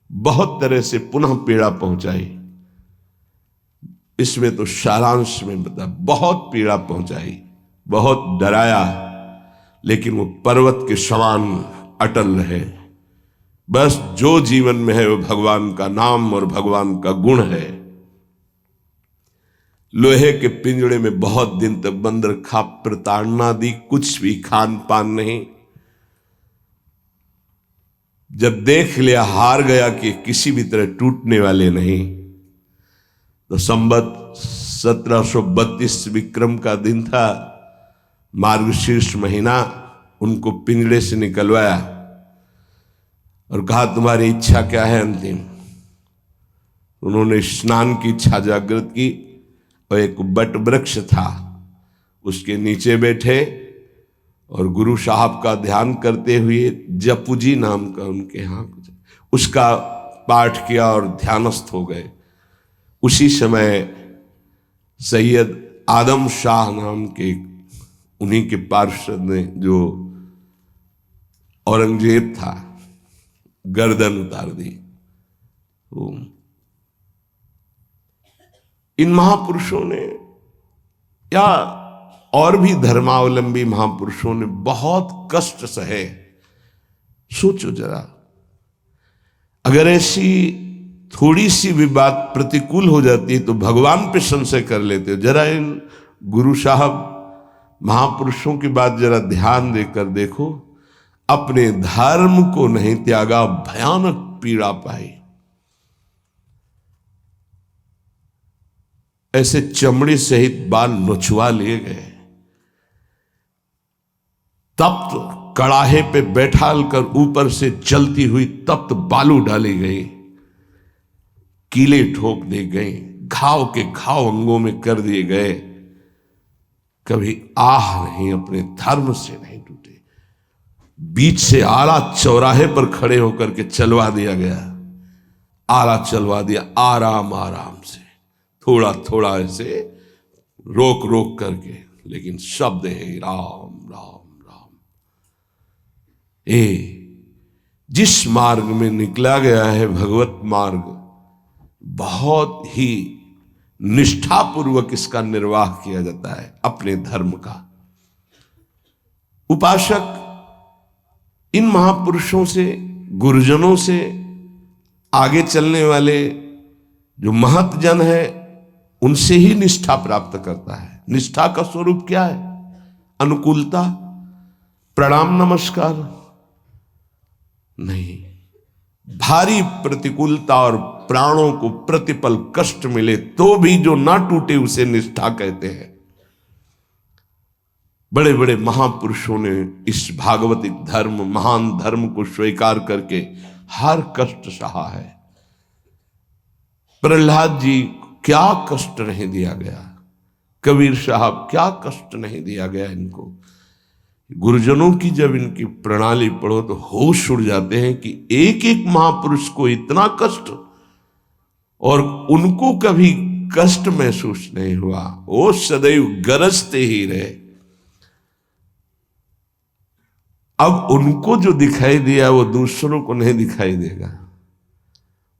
बहुत तरह से पुनः पीड़ा पहुंचाई। इसमें तो सारांश में बता, बहुत पीड़ा पहुंचाई, बहुत डराया, लेकिन वो पर्वत के समान अटल रहे। बस जो जीवन में है वो भगवान का नाम और भगवान का गुण है। लोहे के पिंजड़े में बहुत दिन तक बंद रखा, प्रताड़ना दी, कुछ भी खान पान नहीं। जब देख लिया हार गया कि किसी भी तरह टूटने वाले नहीं, तो संवत 1732 विक्रम का दिन था, मार्गशीर्ष महीना। उनको पिंजड़े से निकलवाया और कहा तुम्हारी इच्छा क्या है अंतिम। उन्होंने स्नान की इच्छा जागृत की और एक बट वृक्ष था उसके नीचे बैठे और गुरु साहब का ध्यान करते हुए जपुजी नाम का उनके यहाँ उसका पाठ किया और ध्यानस्थ हो गए। उसी समय सैयद आदम शाह नाम के उन्हीं के पार्षद ने, जो औरंगजेब था, गर्दन उतार दी। इन महापुरुषों ने या और भी धर्मावलंबी महापुरुषों ने बहुत कष्ट सहे। सोचो जरा, अगर ऐसी थोड़ी सी भी बात प्रतिकूल हो जाती तो भगवान पे संशय कर लेते। जरा इन गुरु साहब महापुरुषों की बात जरा ध्यान देकर देखो। अपने धर्म को नहीं त्यागा, भयानक पीड़ा पाई। ऐसे चमड़ी सहित बाल नोचवा लिए गए, तप्त कड़ाहे पे बैठाल कर ऊपर से जलती हुई तप्त बालू डाली गई, कीले ठोक दी गई, घाव के घाव अंगों में कर दिए गए। कभी आह नहीं, अपने धर्म से नहीं टूटे। बीच से आला चौराहे पर खड़े होकर के चलवा दिया गया, आला चलवा दिया आराम आराम से, थोड़ा थोड़ा ऐसे रोक रोक करके, लेकिन शब्द है राम राम राम। जिस मार्ग में निकला गया है भगवत मार्ग, बहुत ही निष्ठापूर्वक इसका निर्वाह किया जाता है अपने धर्म का। उपासक इन महापुरुषों से, गुरुजनों से, आगे चलने वाले जो महत जन है, उनसे ही निष्ठा प्राप्त करता है। निष्ठा का स्वरूप क्या है? अनुकूलता, प्रणाम नमस्कार नहीं। भारी प्रतिकूलता और प्राणों को प्रतिपल कष्ट मिले तो भी जो ना टूटे उसे निष्ठा कहते हैं। बड़े बड़े महापुरुषों ने इस भागवतिक धर्म, महान धर्म को स्वीकार करके हर कष्ट सहा है। प्रहलाद जी क्या कष्ट नहीं दिया गया, कबीर साहब क्या कष्ट नहीं दिया गया इनको। गुरुजनों की जब इनकी प्रणाली पढ़ो तो होश उड़ जाते हैं कि एक एक महापुरुष को इतना कष्ट और उनको कभी कष्ट महसूस नहीं हुआ। वो सदैव गरजते ही रहे। अब उनको जो दिखाई दिया वो दूसरों को नहीं दिखाई देगा।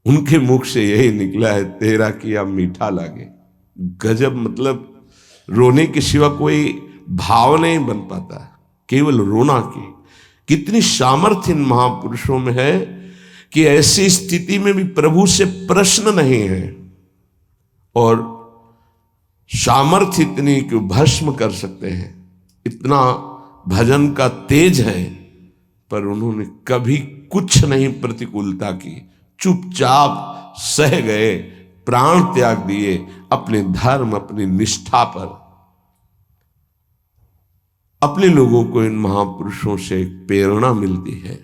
उनके मुख से यही निकला है, तेरा किया मीठा लागे। गजब, मतलब रोने के सिवा कोई भाव नहीं बन पाता, केवल रोना की। कितनी सामर्थ्य इन महापुरुषों में है कि ऐसी स्थिति में भी प्रभु से प्रश्न नहीं है, और सामर्थ्य इतनी कि भस्म कर सकते हैं। इतना भजन का तेज है, पर उन्होंने कभी कुछ नहीं प्रतिकूलता की, चुपचाप सह गए, प्राण त्याग दिए अपने धर्म, अपनी निष्ठा पर। अपने लोगों को इन महापुरुषों से एक प्रेरणा मिलती है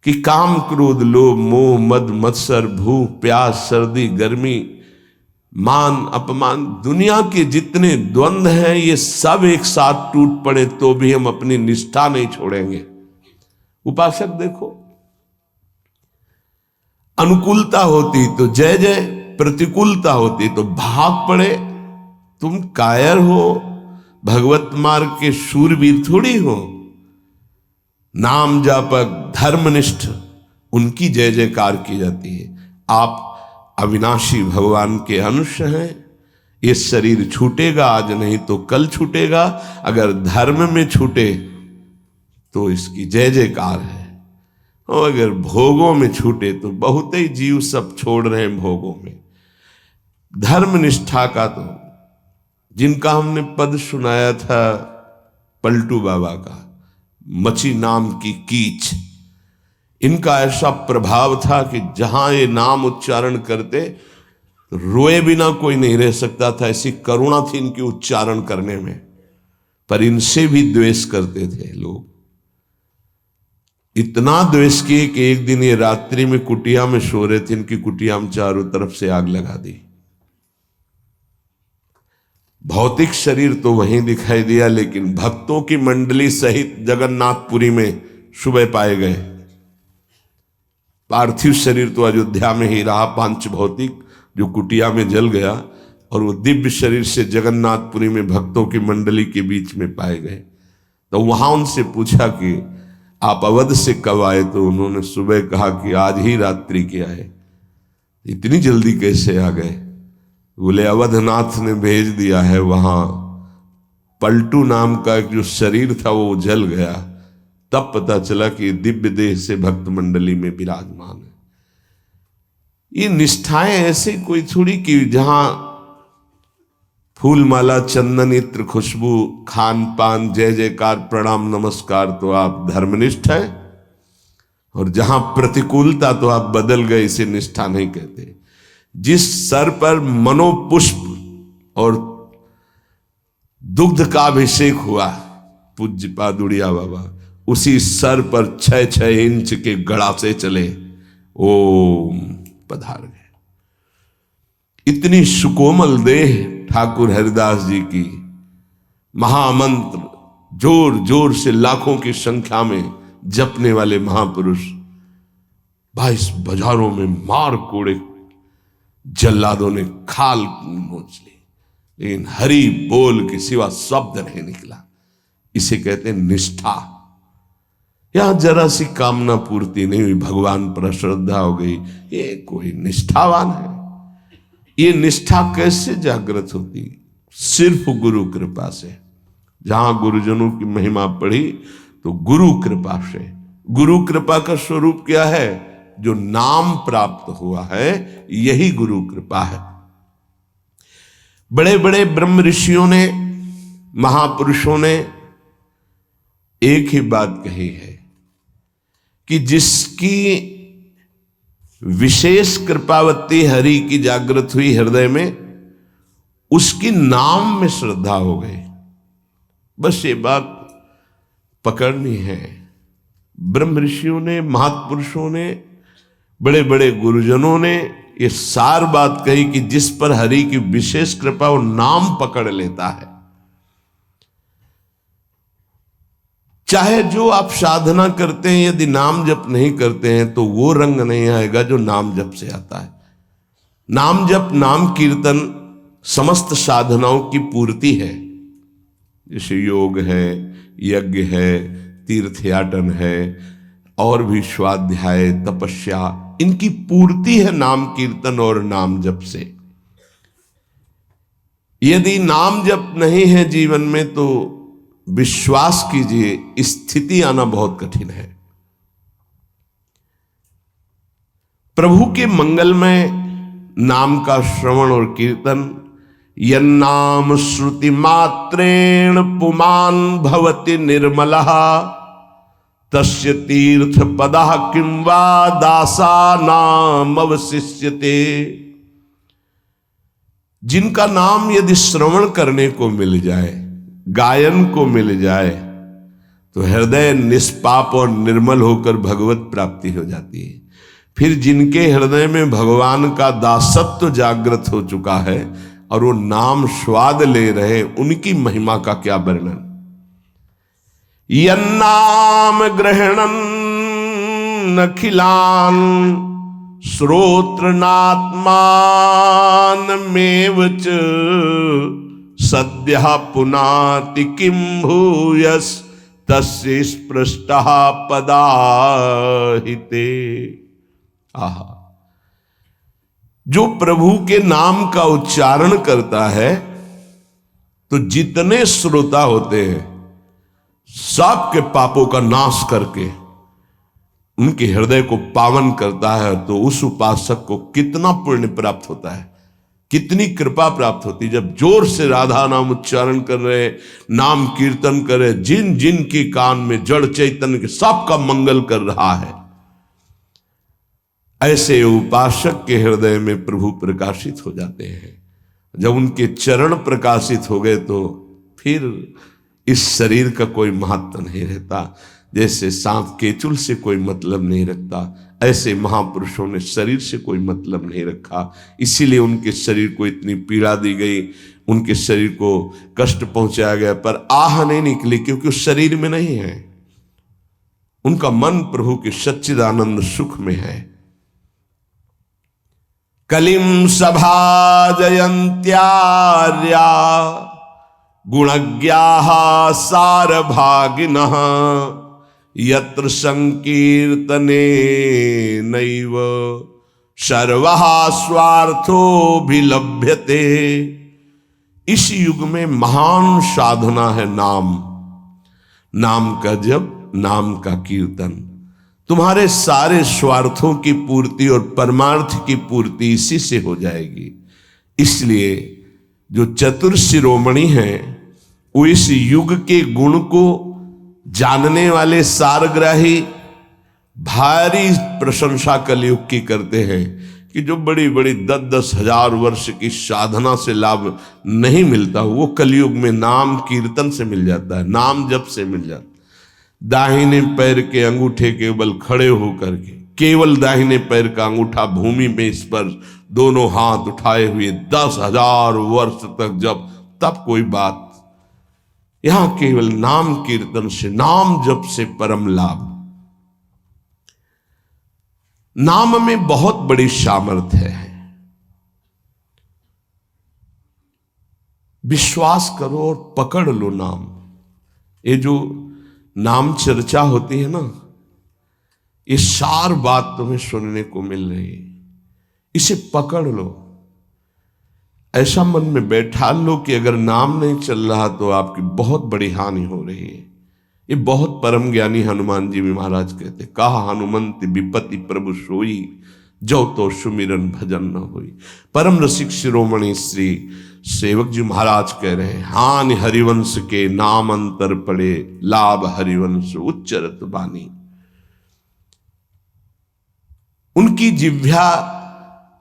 कि काम, क्रोध, लोभ, मोह, मद, मत्सर, भूख, प्यास, सर्दी, गर्मी, मान, अपमान, दुनिया के जितने द्वंद्व हैं ये सब एक साथ टूट पड़े तो भी हम अपनी निष्ठा नहीं छोड़ेंगे। उपासक देखो, अनुकूलता होती तो जय जय, प्रतिकूलता होती तो भाग पड़े। तुम कायर हो, भगवत मार्ग के शूरवीर थोड़ी हो। नाम जापक, धर्मनिष्ठ, उनकी जय जयकार की जाती है। आप अविनाशी भगवान के अंश हैं। ये शरीर छूटेगा, आज नहीं तो कल छूटेगा। अगर धर्म में छूटे तो इसकी जय जयकार है, और अगर भोगों में छूटे तो बहुत ही जीव सब छोड़ रहे हैं भोगों में। धर्म निष्ठा का तो जिनका हमने पद सुनाया था पलटू बाबा का, मची नाम की कीच, इनका ऐसा प्रभाव था कि जहां ये नाम उच्चारण करते रोए बिना कोई नहीं रह सकता था, ऐसी करुणा थी इनकी उच्चारण करने में। पर इनसे भी द्वेष करते थे लोग, इतना द्वेष किए कि एक दिन ये रात्रि में कुटिया में सो रहे थे, इनकी कुटिया में चारों तरफ से आग लगा दी। भौतिक शरीर तो वहीं दिखाई दिया, लेकिन भक्तों की मंडली सहित जगन्नाथपुरी में सुबह पाए गए। पार्थिव शरीर तो अयोध्या में ही रहा, पांच भौतिक जो कुटिया में जल गया, और वो दिव्य शरीर से जगन्नाथपुरी में भक्तों की मंडली के बीच में पाए गए। तो वहां उनसे पूछा कि आप अवध से कब आए? तो उन्होंने सुबह कहा कि आज ही रात्रि के आए। इतनी जल्दी कैसे आ गए? बोले अवधनाथ ने भेज दिया है। वहां पलटू नाम का एक जो शरीर था वो जल गया, तब पता चला कि दिव्य देह से भक्त मंडली में विराजमान है। ये निष्ठाएं ऐसे कोई थोड़ी कि जहां फूल माला चंदन इत्र खुशबू खान पान जय जयकार प्रणाम नमस्कार तो आप धर्मनिष्ठ है, और जहां प्रतिकूलता तो आप बदल गए, इसे निष्ठा नहीं कहते। जिस सर पर मनोपुष्प और दुग्ध का अभिषेक हुआ पूज्य पादुड़िया बाबा, उसी सर पर 6-6 इंच के गड़ा से चले ओम पधार गए। इतनी सुकोमल देह ठाकुर हरिदास जी की, महामंत्र जोर जोर से लाखों की संख्या में जपने वाले महापुरुष 22 बाजारों में मार कोड़े जल्लादों ने खाल नोच ली, लेकिन हरि बोल के सिवा शब्द नहीं निकला। इसे कहते हैं निष्ठा। यहां जरा सी कामना पूर्ति नहीं हुई, भगवान पर श्रद्धा हो गई, ये कोई निष्ठावान है? ये निष्ठा कैसे जागृत होती? सिर्फ गुरु कृपा से। जहां गुरुजनों की महिमा पढ़ी तो गुरु कृपा से। गुरु कृपा का स्वरूप क्या है? जो नाम प्राप्त हुआ है यही गुरु कृपा है। बड़े बड़े ब्रह्म ऋषियों ने, महापुरुषों ने एक ही बात कही है कि जिसकी विशेष कृपावती हरि की जागृत हुई हृदय में, उसकी नाम में श्रद्धा हो गई। बस ये बात पकड़नी है। ब्रह्म ऋषियों ने, महापुरुषों ने, बड़े बड़े गुरुजनों ने ये सार बात कही कि जिस पर हरि की विशेष कृपा वो नाम पकड़ लेता है। चाहे जो आप साधना करते हैं, यदि नाम जप नहीं करते हैं तो वो रंग नहीं आएगा जो नाम जप से आता है। नाम जप, नाम कीर्तन समस्त साधनाओं की पूर्ति है। जैसे योग है, यज्ञ है, तीर्थयाटन है, और भी स्वाध्याय तपस्या, इनकी पूर्ति है नाम कीर्तन और नाम जप से। यदि नाम जप नहीं है जीवन में तो विश्वास कीजिए स्थिति आना बहुत कठिन है। प्रभु के मंगलमय नाम का श्रवण और कीर्तन, यन्नाम श्रुति मात्रेण पुमान भवति निर्मलः तस्य तीर्थ पदः किं वा दासानाम अवशिष्यते। जिनका नाम यदि श्रवण करने को मिल जाए, गायन को मिल जाए, तो हृदय निष्पाप और निर्मल होकर भगवत प्राप्ति हो जाती है। फिर जिनके हृदय में भगवान का दासत्व जागृत हो चुका है और वो नाम स्वाद ले रहे, उनकी महिमा का क्या वर्णन। यन्नाम ग्रहणन् अखिलान् श्रोत्रनात्मानमेव च सद्यः पुनाति किं भूयस् तस्य स्पृष्टः पदाहिते। आहा, जो प्रभु के नाम का उच्चारण करता है तो जितने श्रोता होते हैं सबके पापों का नाश करके उनके हृदय को पावन करता है। तो उस उपासक को कितना पुण्य प्राप्त होता है, कितनी कृपा प्राप्त होती। जब जोर से राधा नाम उच्चारण कर रहे, नाम कीर्तन कर रहे, जिन जिन के कान में जड़ चैतन्य के सबका मंगल कर रहा है, ऐसे उपासक के हृदय में प्रभु प्रकाशित हो जाते हैं। जब उनके चरण प्रकाशित हो गए तो फिर इस शरीर का कोई महत्व नहीं रहता। जैसे सांप केचुल से कोई मतलब नहीं रखता, ऐसे महापुरुषों ने शरीर से कोई मतलब नहीं रखा। इसीलिए उनके शरीर को इतनी पीड़ा दी गई, उनके शरीर को कष्ट पहुंचाया गया, पर आह नहीं निकली, क्योंकि उस शरीर में नहीं है। उनका मन प्रभु के सच्चिदानंद सुख में है। कलिम सभा जयंत्यार्या गुणज्ञाः सारभागिनः यत्र संकीर्तने नैव सर्वः स्वार्थोऽभिलभ्यते। इस युग में महान साधना है नाम, नाम का जप, नाम का कीर्तन। तुम्हारे सारे स्वार्थों की पूर्ति और परमार्थ की पूर्ति इसी से हो जाएगी। इसलिए जो चतुर शिरोमणि हैं वो इस युग के गुण को जानने वाले सारग्राही भारी प्रशंसा कलयुग की करते हैं कि जो बड़ी बड़ी 10-10 हजार वर्ष की साधना से लाभ नहीं मिलता, वो कलयुग में नाम कीर्तन से मिल जाता है, नाम जप से मिल जाता है। दाहिने पैर के अंगूठे के बल खड़े होकर के केवल दाहिने पैर का अंगूठा भूमि में स्पर्श, दोनों हाथ उठाए हुए 10,000 वर्ष तक जब, तब कोई बात। यहां केवल नाम कीर्तन से, नाम जप से परम लाभ। नाम में बहुत बड़ी सामर्थ्य है। विश्वास करो और पकड़ लो नाम। ये जो नाम चर्चा होती है ना, ये सार बात तुम्हें सुनने को मिल रही है, इसे पकड़ लो। ऐसा मन में बैठा लो कि अगर नाम नहीं चल रहा तो आपकी बहुत बड़ी हानि हो रही है। ये बहुत परम ज्ञानी हनुमान जी भी महाराज कहते, कहा हनुमंत विपत्ति प्रभु सोई, जो तो सुमिरन भजन न होई। परम रसिक शिरोमणि श्री सेवक जी महाराज कह रहे हैं, हानि हरिवंश के नाम अंतर पड़े, लाभ हरिवंश उच्चरत बानी। उनकी जिह्वा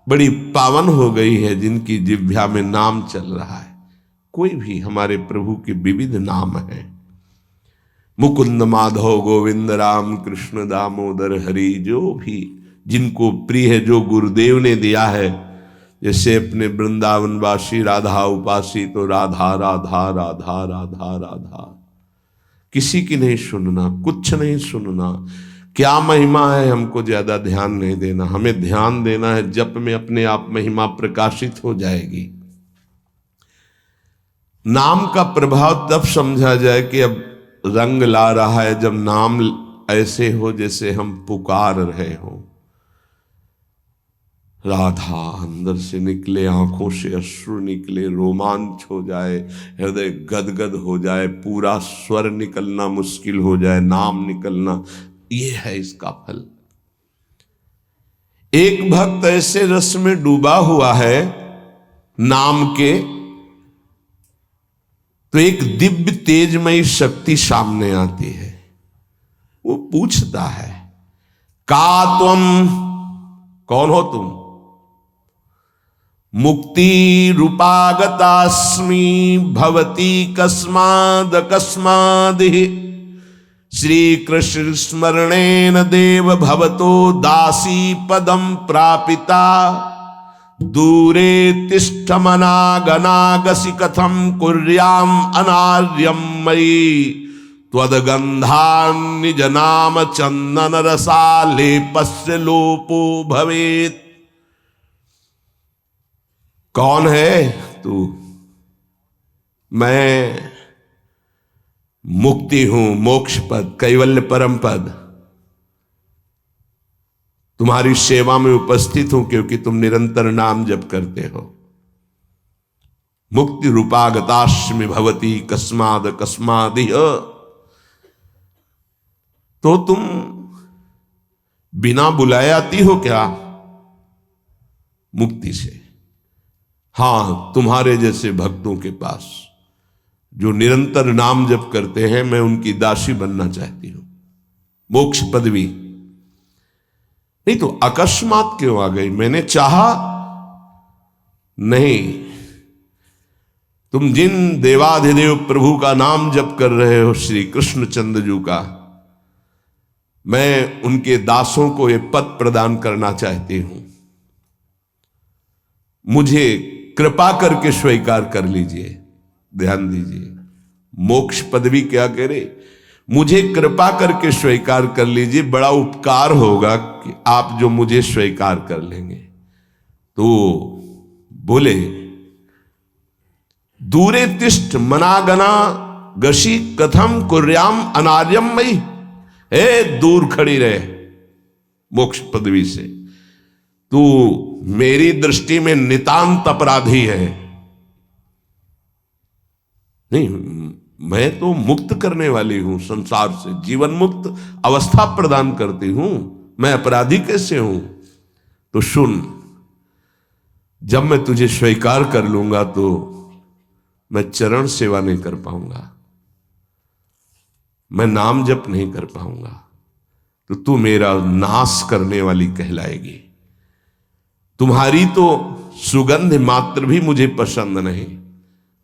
बड़ी पावन हो गई है जिनकी जिह्वा में नाम चल रहा है। कोई भी हमारे प्रभु के विविध नाम हैं, मुकुंद माधव गोविंद राम कृष्ण दामोदर हरि, जो भी जिनको प्रिय है, जो गुरुदेव ने दिया है। जैसे अपने वृंदावनवासी राधा उपासी, तो राधा राधा राधा राधा राधा, किसी की नहीं सुनना, कुछ नहीं सुनना। क्या महिमा है हमको ज्यादा ध्यान नहीं देना, हमें ध्यान देना है जप में अपने आप महिमा प्रकाशित हो जाएगी। नाम का प्रभाव तब समझा जाए कि अब रंग ला रहा है जब नाम ऐसे हो जैसे हम पुकार रहे हो। राधा अंदर से निकले, आंखों से अश्रु निकले, रोमांच हो जाए, हृदय गदगद हो जाए, पूरा स्वर निकलना मुश्किल हो जाए, नाम निकलना, ये है इसका फल। एक भक्त ऐसे रस में डूबा हुआ है नाम के, तो एक दिव्य तेजमयी शक्ति सामने आती है। वो पूछता है, का तुम, कौन हो तुम? मुक्ति रूपागतास्मि भवती कस्माद कस्मादिहि, श्री कृष्ण स्मरणेन देव भवतो दासी पदम प्रापिता, दूरे तिष्ठमनागनागसि कथम कुर्याम अनार्यम मयि, त्वदगंधान् निज नाम चंदन रसालेपस्य लोपो भवेत्। कौन है तू? मैं मुक्ति हूं, मोक्ष पद, कैवल्य परम पद। तुम्हारी सेवा में उपस्थित हूं क्योंकि तुम निरंतर नाम जप करते हो। मुक्ति रूपागतास्मि भवती कस्माद कस्मादिह, तो तुम बिना बुलाए आती हो क्या मुक्ति से? हां, तुम्हारे जैसे भक्तों के पास जो निरंतर नाम जप करते हैं, मैं उनकी दासी बनना चाहती हूं, मोक्ष पदवी। नहीं तो अकस्मात क्यों आ गई? मैंने चाहा नहीं। तुम जिन देवाधिदेव प्रभु का नाम जप कर रहे हो, श्री कृष्णचंद्र जी का, मैं उनके दासों को ये पद प्रदान करना चाहती हूं। मुझे कृपा करके स्वीकार कर लीजिए। ध्यान दीजिए, मोक्ष पदवी क्या करे? मुझे कृपा करके स्वीकार कर लीजिए, बड़ा उपकार होगा कि आप जो मुझे स्वीकार कर लेंगे। तो बोले, दूरे तिष्ठ मनागना गशी कथम कुर्याम अनार्यम मई। दूर खड़ी रहे मोक्ष पदवी से, तू मेरी दृष्टि में नितांत अपराधी है। नहीं, मैं तो मुक्त करने वाली हूं, संसार से जीवन मुक्त अवस्था प्रदान करती हूं, मैं अपराधी कैसे हूं? तो सुन, जब मैं तुझे स्वीकार कर लूंगा तो मैं चरण सेवा नहीं कर पाऊंगा, मैं नाम जप नहीं कर पाऊंगा, तो तू मेरा नाश करने वाली कहलाएगी। तुम्हारी तो सुगंध मात्र भी मुझे पसंद नहीं।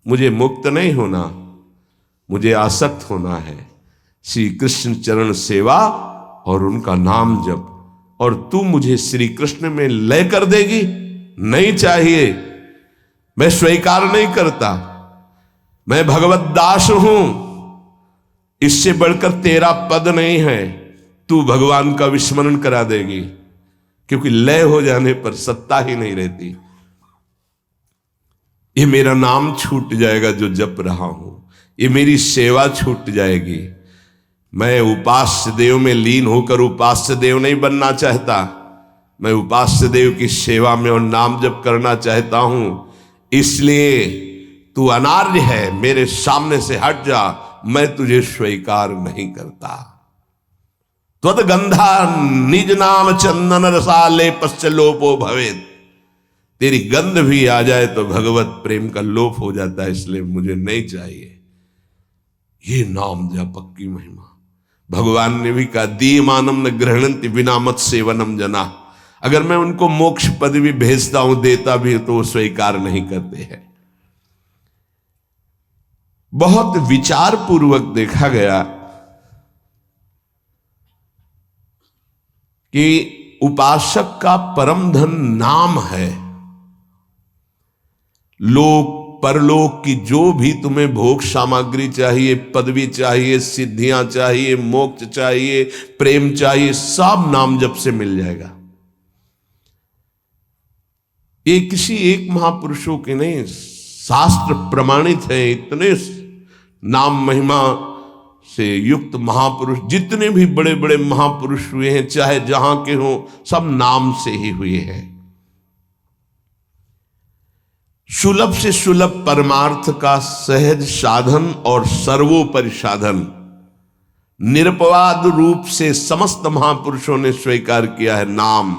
मुझे मुक्त नहीं होना, मुझे आसक्त होना है श्री कृष्ण चरण सेवा और उनका नाम जप। और तू मुझे श्री कृष्ण में लय कर देगी? नहीं चाहिए, मैं स्वीकार नहीं करता। मैं भगवत दास हूं, इससे बढ़कर तेरा पद नहीं है। तू भगवान का विस्मरण करा देगी, क्योंकि लय हो जाने पर सत्ता ही नहीं रहती। ये मेरा नाम छूट जाएगा जो जप रहा हूं, ये मेरी सेवा छूट जाएगी। मैं उपास्य देव में लीन होकर उपास्य देव नहीं बनना चाहता, मैं उपास्य देव की सेवा में और नाम जप करना चाहता हूं। इसलिए तू अनार्य है, मेरे सामने से हट जा, मैं तुझे स्वीकार नहीं करता। त्वद्गंधा निज नाम चंदन रसाले पश्चलोपो भवेत। तेरी गंध भी आ जाए तो भगवत प्रेम का लोप हो जाता है, इसलिए मुझे नहीं चाहिए। ये नाम जप की महिमा। भगवान ने भी कहा, दीयमानम न गृह्णन्ति विना मत सेवनम जना। अगर मैं उनको मोक्ष पदवी भेजता हूं, देता भी तो वो स्वीकार नहीं करते हैं। बहुत विचार पूर्वक देखा गया कि उपासक का परम धन नाम है। लोक परलोक की जो भी तुम्हें भोग सामग्री चाहिए, पदवी चाहिए, सिद्धियां चाहिए, मोक्ष चाहिए, प्रेम चाहिए, सब नाम जप से मिल जाएगा। ये किसी एक महापुरुषों के नहीं, शास्त्र प्रमाणित है। इतने नाम महिमा से युक्त महापुरुष, जितने भी बड़े बड़े महापुरुष हुए हैं, चाहे जहां के हों, सब नाम से ही हुए हैं। सुलभ से सुलभ परमार्थ का सहज साधन और सर्वोपरि साधन निरपवाद रूप से समस्त महापुरुषों ने स्वीकार किया है नाम।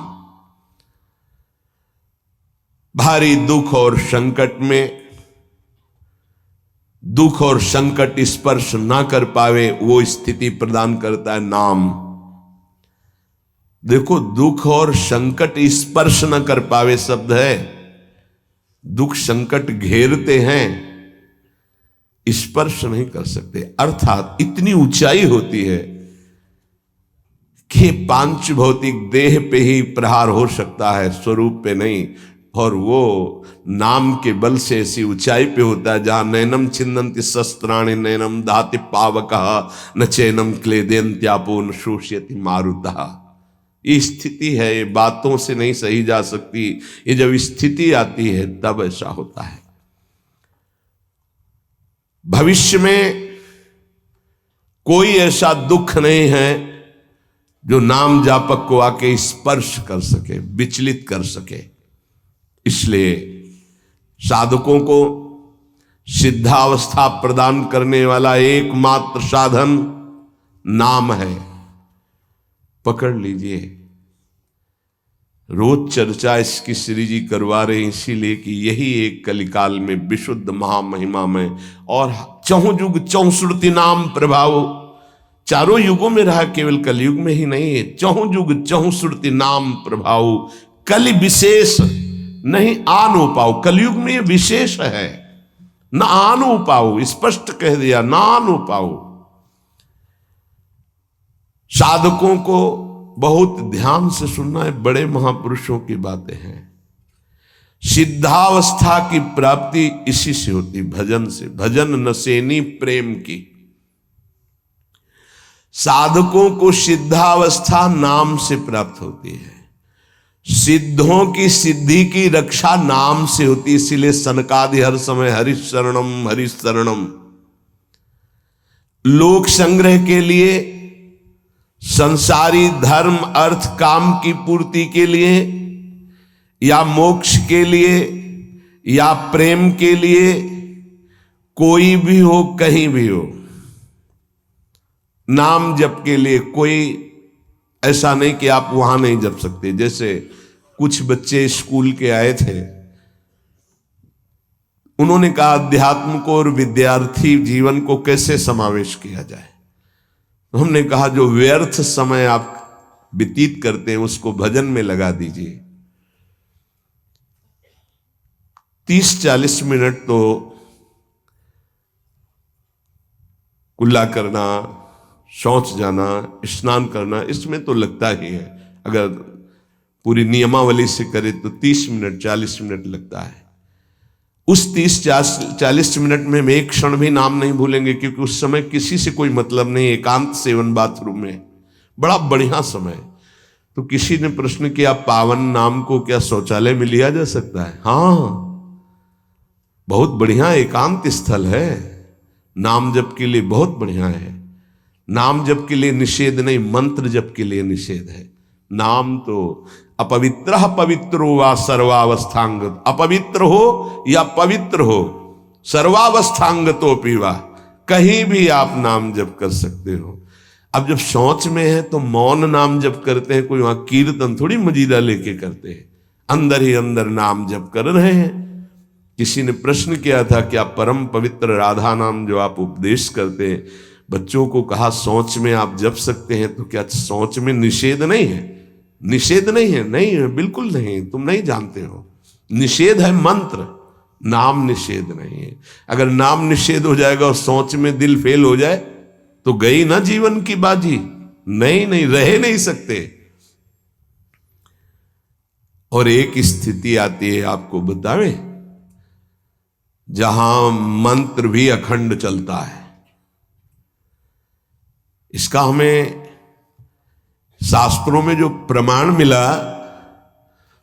भारी दुख और संकट में, दुख और संकट स्पर्श ना कर पावे, वो स्थिति प्रदान करता है नाम। देखो, दुख और संकट स्पर्श न कर पावे शब्द है। दुख संकट घेरते हैं, स्पर्श नहीं कर सकते। अर्थात इतनी ऊंचाई होती है कि पांच भौतिक देह पे ही प्रहार हो सकता है, स्वरूप पे नहीं। और वो नाम के बल से ऐसी ऊंचाई पे होता है जहां नैनम छिन्नन्ति शस्त्राणि नैनम दाति पावकः न चैनम क्लेदयन्त्यापो न शोष्यति मारुतः। ये स्थिति है, ये बातों से नहीं सही जा सकती। ये जब स्थिति आती है तब ऐसा होता है। भविष्य में कोई ऐसा दुख नहीं है जो नाम जापक को आके स्पर्श कर सके, विचलित कर सके। इसलिए साधकों को सिद्धावस्था प्रदान करने वाला एकमात्र साधन नाम है। पकड़ लीजिए। रोज चर्चा इसकी श्री जी करवा रहे हैं, इसीलिए कि यही एक कलिकाल में विशुद्ध महामहिमा में और चहुं जुग चौसुरति नाम प्रभाव, चारों युगों में रहा, केवल कलयुग में ही नहीं। चहुं युग चहुं श्रुति नाम प्रभाव, कलि विशेष नहीं आनो पाओ। कलयुग में ये विशेष है, न आनो पाओ, स्पष्ट कह दिया, ना आनो पाओ। साधकों को बहुत ध्यान से सुनना है, बड़े महापुरुषों की बातें हैं। सिद्धावस्था की प्राप्ति इसी से होती, भजन से। भजन नसेनी प्रेम की। साधकों को सिद्धावस्था नाम से प्राप्त होती है। सिद्धों की सिद्धि की रक्षा नाम से होती, इसीलिए सनकादि हर समय हरिशरणम हरिशरणम। लोक संग्रह के लिए, संसारी धर्म अर्थ काम की पूर्ति के लिए, या मोक्ष के लिए, या प्रेम के लिए, कोई भी हो कहीं भी हो, नाम जप के लिए कोई ऐसा नहीं कि आप वहां नहीं जप सकते। जैसे कुछ बच्चे स्कूल के आए थे, उन्होंने कहा अध्यात्म को और विद्यार्थी जीवन को कैसे समावेश किया जाए। तो हमने कहा जो व्यर्थ समय आप व्यतीत करते हैं उसको भजन में लगा दीजिए। 30-40 मिनट तो कुल्ला करना, शौच जाना, स्नान करना, इसमें तो लगता ही है। अगर पूरी नियमावली से करे तो 30 मिनट 40 मिनट लगता है। उस 30-40 मिनट में हम एक क्षण भी नाम नहीं भूलेंगे, क्योंकि उस समय किसी से कोई मतलब नहीं, एकांत सेवन बाथरूम में, बड़ा बढ़िया समय। तो किसी ने प्रश्न किया, पावन नाम को क्या शौचालय में लिया जा सकता है? हाँ, बहुत बढ़िया एकांत स्थल है, नाम जप के लिए बहुत बढ़िया है। नाम जप के लिए निषेध नहीं, मंत्र जप के लिए निषेध है। नाम तो अपवित्र पवित्रो वा सर्वावस्थांगत, अपवित्र हो या पवित्र हो, सर्वावस्थांगतो पीवा, कहीं भी आप नाम जप कर सकते हो। अब जब शौच में है तो मौन नाम जप करते हैं, कोई वहां कीर्तन थोड़ी मजीरा लेके करते हैं, अंदर ही अंदर नाम जप कर रहे हैं। किसी ने प्रश्न किया था कि आप परम पवित्र राधा नाम जो आप उपदेश करते हैं, बच्चों को कहा शौच में आप जप सकते हैं, तो क्या शौच में निषेध नहीं है? निषेध नहीं है, नहीं है, बिल्कुल नहीं, तुम नहीं जानते हो। निषेध है मंत्र, नाम निषेध नहीं है। अगर नाम निषेध हो जाएगा और शौच में दिल फेल हो जाए तो गई ना जीवन की बाजी। नहीं नहीं, रह नहीं सकते। और एक स्थिति आती है, आपको बतावे, जहां मंत्र भी अखंड चलता है। इसका हमें शास्त्रों में जो प्रमाण मिला,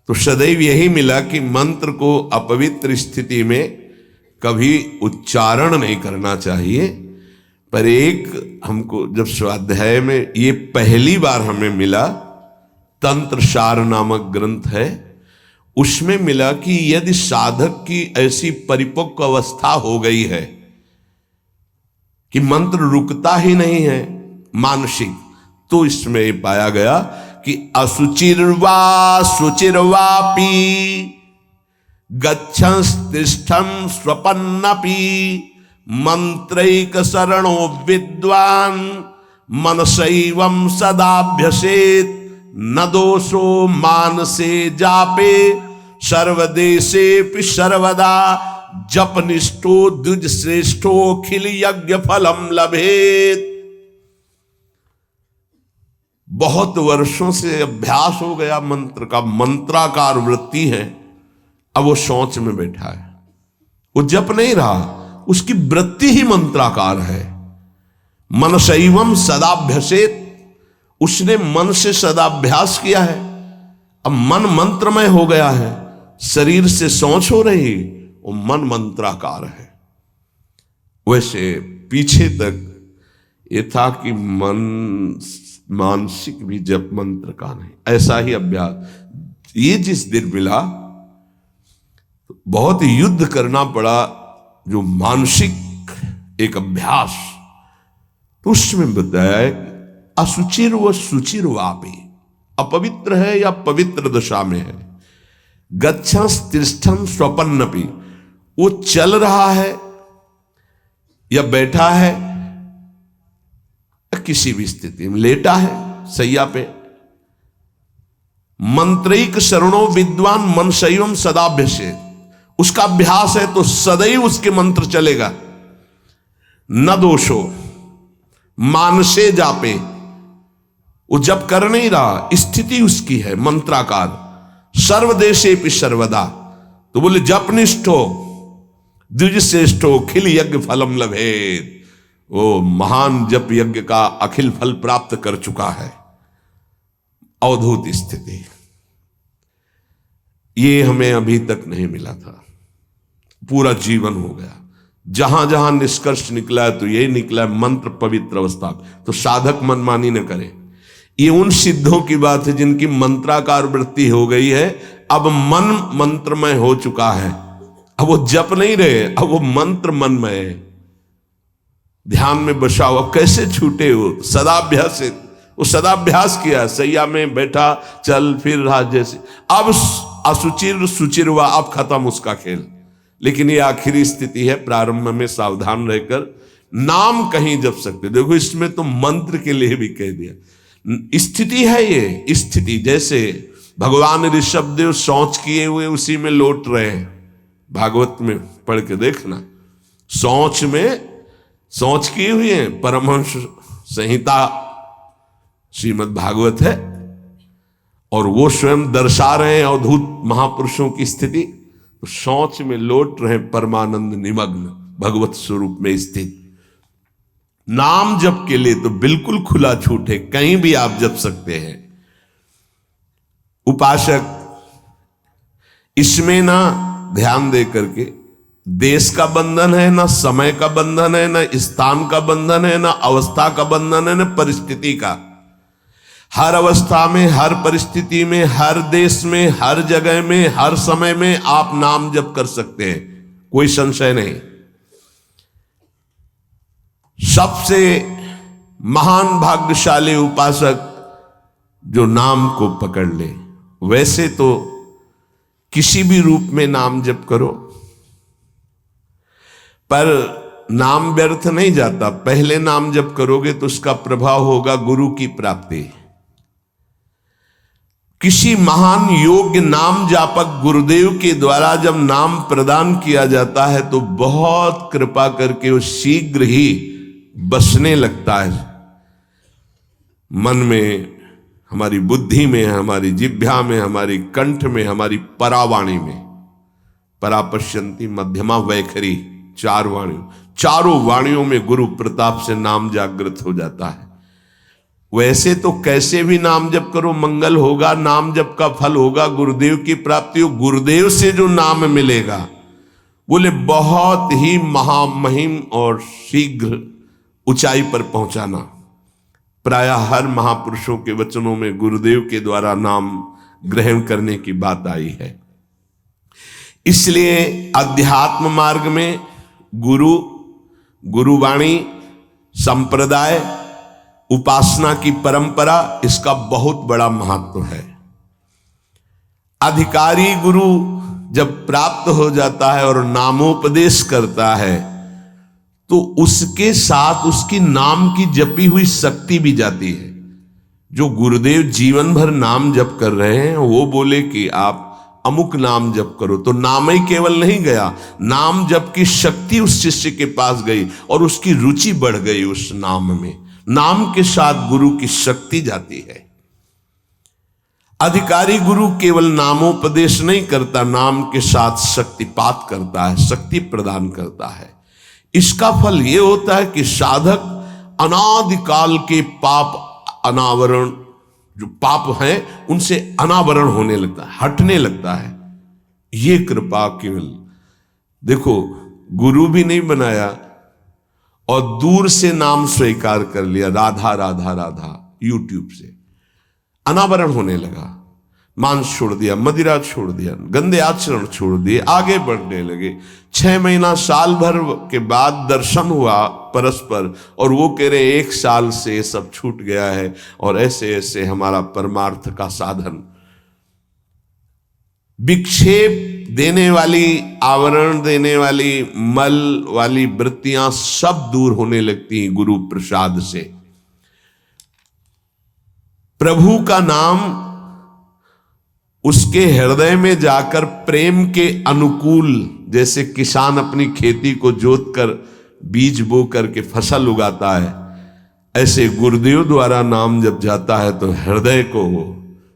तो सदैव यही मिला कि मंत्र को अपवित्र स्थिति में कभी उच्चारण नहीं करना चाहिए। पर एक हमको जब स्वाध्याय में ये पहली बार हमें मिला, तंत्र सार नामक ग्रंथ है, उसमें मिला कि यदि साधक की ऐसी परिपक्व अवस्था हो गई है कि मंत्र रुकता ही नहीं है मानसिक, तो इसमें पाया गया कि असुचिर्वा शुचिर्वापि गच्छंस्तिष्ठं स्वपन्नपि मंत्रैक शरणो विद्वान् मनसैवं सदाभ्यसेत् न दोषो मानसे जापे सर्वदेशेपि सर्वदा जपनिष्ठो द्विज श्रेष्ठो खिल यज्ञ फलम लभेत। बहुत वर्षों से अभ्यास हो गया मंत्र का, मंत्राकार वृत्ति है, अब वो शौच में बैठा है, वो जप नहीं रहा, उसकी वृत्ति ही मंत्राकार है। मनसैवम सदाभ्यसेत, उसने मन से सदाभ्यास किया है, अब मन मंत्रमय हो गया है, शरीर से शौच हो रही, वो मन मंत्राकार है। वैसे पीछे तक ये था कि मन मानसिक भी जप मंत्र का नहीं, ऐसा ही अभ्यास। ये जिस दिन मिला बहुत युद्ध करना पड़ा, जो मानसिक एक अभ्यास, तो उसमें बताया असुचिर व सुचिर वापी, अपवित्र है या पवित्र दशा में है, गच्छंस तिष्ठं स्वपन्नपि, वो चल रहा है या बैठा है किसी भी स्थिति में लेटा है सैया पे, मंत्रैक शरणो विद्वान मनसैवम सदाभ्यसे, उसका अभ्यास है तो सदैव उसके मंत्र चलेगा। न दोषो मानसे जापे, वो जब कर नहीं रहा, स्थिति उसकी है मंत्राकार। सर्वदेशे पि सर्वदा, तो बोले जपनिष्ठो द्विज श्रेष्ठो खिल यज्ञ फलम लभेत, वो महान जप यज्ञ का अखिल फल प्राप्त कर चुका है। अवधूत स्थिति, ये हमें अभी तक नहीं मिला था, पूरा जीवन हो गया। जहां जहां निष्कर्ष निकला है तो यही निकला है, मंत्र पवित्र अवस्था। तो साधक मनमानी न करे। ये उन सिद्धों की बात है जिनकी मंत्राकार वृत्ति हो गई है, अब मन मंत्रमय हो चुका है। अब वो जप नहीं रहे, अब वो मंत्र मनमय है, ध्यान में बसा हुआ। कैसे छूटे हो? सदाभ्यासित, वो सदाभ्यास किया, सैया में बैठा, चल फिर रहा जैसे। अब असुचिर सुचिर हुआ, अब खत्म उसका खेल। लेकिन ये आखिरी स्थिति है, प्रारंभ में सावधान रहकर नाम कहीं जप सकते। देखो इसमें तो मंत्र के लिए भी कह दिया, स्थिति है ये स्थिति। जैसे भगवान ऋषभदेव शौच किए हुए उसी में लौट रहे हैं, भागवत में पढ़ के देखना। शौच किए हुए हैं, परमहंस संहिता श्रीमद् भागवत है, और वो स्वयं दर्शा रहे हैं अवधूत महापुरुषों की स्थिति। तो शौच में लौट रहे परमानंद निमग्न, भगवत स्वरूप में स्थित। नाम जप के लिए तो बिल्कुल खुला छूट है, कहीं भी आप जप सकते हैं। उपासक इसमें ना ध्यान दे करके, देश का बंधन है, ना समय का बंधन है, ना स्थान का बंधन है, ना अवस्था का बंधन है, ना परिस्थिति का। हर अवस्था में, हर परिस्थिति में, हर देश में, हर जगह में, हर समय में आप नाम जप कर सकते हैं, कोई संशय नहीं। सबसे महान भाग्यशाली उपासक जो नाम को पकड़ ले। वैसे तो किसी भी रूप में नाम जप करो, पर नाम व्यर्थ नहीं जाता। पहले नाम जप करोगे तो उसका प्रभाव होगा गुरु की प्राप्ति। किसी महान योग्य नाम जापक गुरुदेव के द्वारा जब नाम प्रदान किया जाता है तो बहुत कृपा करके वो शीघ्र ही बसने लगता है मन में, हमारी बुद्धि में, हमारी जिह्वा में, हमारी कंठ में, हमारी परावाणी में। परापश्यंती मध्यमा वैखरी, चारों वाणियों में गुरु प्रताप से नाम जागृत हो जाता है। वैसे तो कैसे भी नाम जप करो मंगल होगा, नाम जप का फल होगा, गुरुदेव की प्राप्ति हो। गुरुदेव से जो नाम मिलेगा बोले बहुत ही महामहिम और शीघ्र ऊंचाई पर पहुंचाना। प्रायः हर महापुरुषों के वचनों में गुरुदेव के द्वारा नाम ग्रहण करने की बात आई है। इसलिए अध्यात्म मार्ग में गुरुवाणी, संप्रदाय, उपासना की परंपरा, इसका बहुत बड़ा महत्व है। अधिकारी गुरु जब प्राप्त हो जाता है और नामोपदेश करता है तो उसके साथ उसकी नाम की जपी हुई शक्ति भी जाती है। जो गुरुदेव जीवन भर नाम जप कर रहे हैं वो बोले कि आप अमुक नाम जप करो, तो नाम ही केवल नहीं गया, नाम जप की शक्ति उस शिष्य के पास गई और उसकी रुचि बढ़ गई उस नाम में। नाम के साथ गुरु की शक्ति जाती है। अधिकारी गुरु केवल नामोपदेश नहीं करता, नाम के साथ शक्तिपात करता है, शक्ति प्रदान करता है। इसका फल यह होता है कि साधक अनादिकाल के पाप अनावरण, जो पाप हैं उनसे अनावरण होने लगता है, हटने लगता है। ये कृपा केवल देखो, गुरु भी नहीं बनाया और दूर से नाम स्वीकार कर लिया, राधा राधा राधा, यूट्यूब से अनावरण होने लगा। मांस छोड़ दिया, मदिरा छोड़ दिया, गंदे आचरण छोड़ दिए, आगे बढ़ने लगे। 6 महीना साल भर के बाद दर्शन हुआ परस्पर और वो कह रहे 1 साल से ये सब छूट गया है और ऐसे ऐसे हमारा परमार्थ का साधन। विक्षेप देने वाली, आवरण देने वाली, मल वाली वृत्तियां सब दूर होने लगती हैं गुरु प्रसाद से। प्रभु का नाम उसके हृदय में जाकर प्रेम के अनुकूल, जैसे किसान अपनी खेती को जोत कर बीज बो करके फसल उगाता है, ऐसे गुरुदेव द्वारा नाम जब जाता है तो हृदय को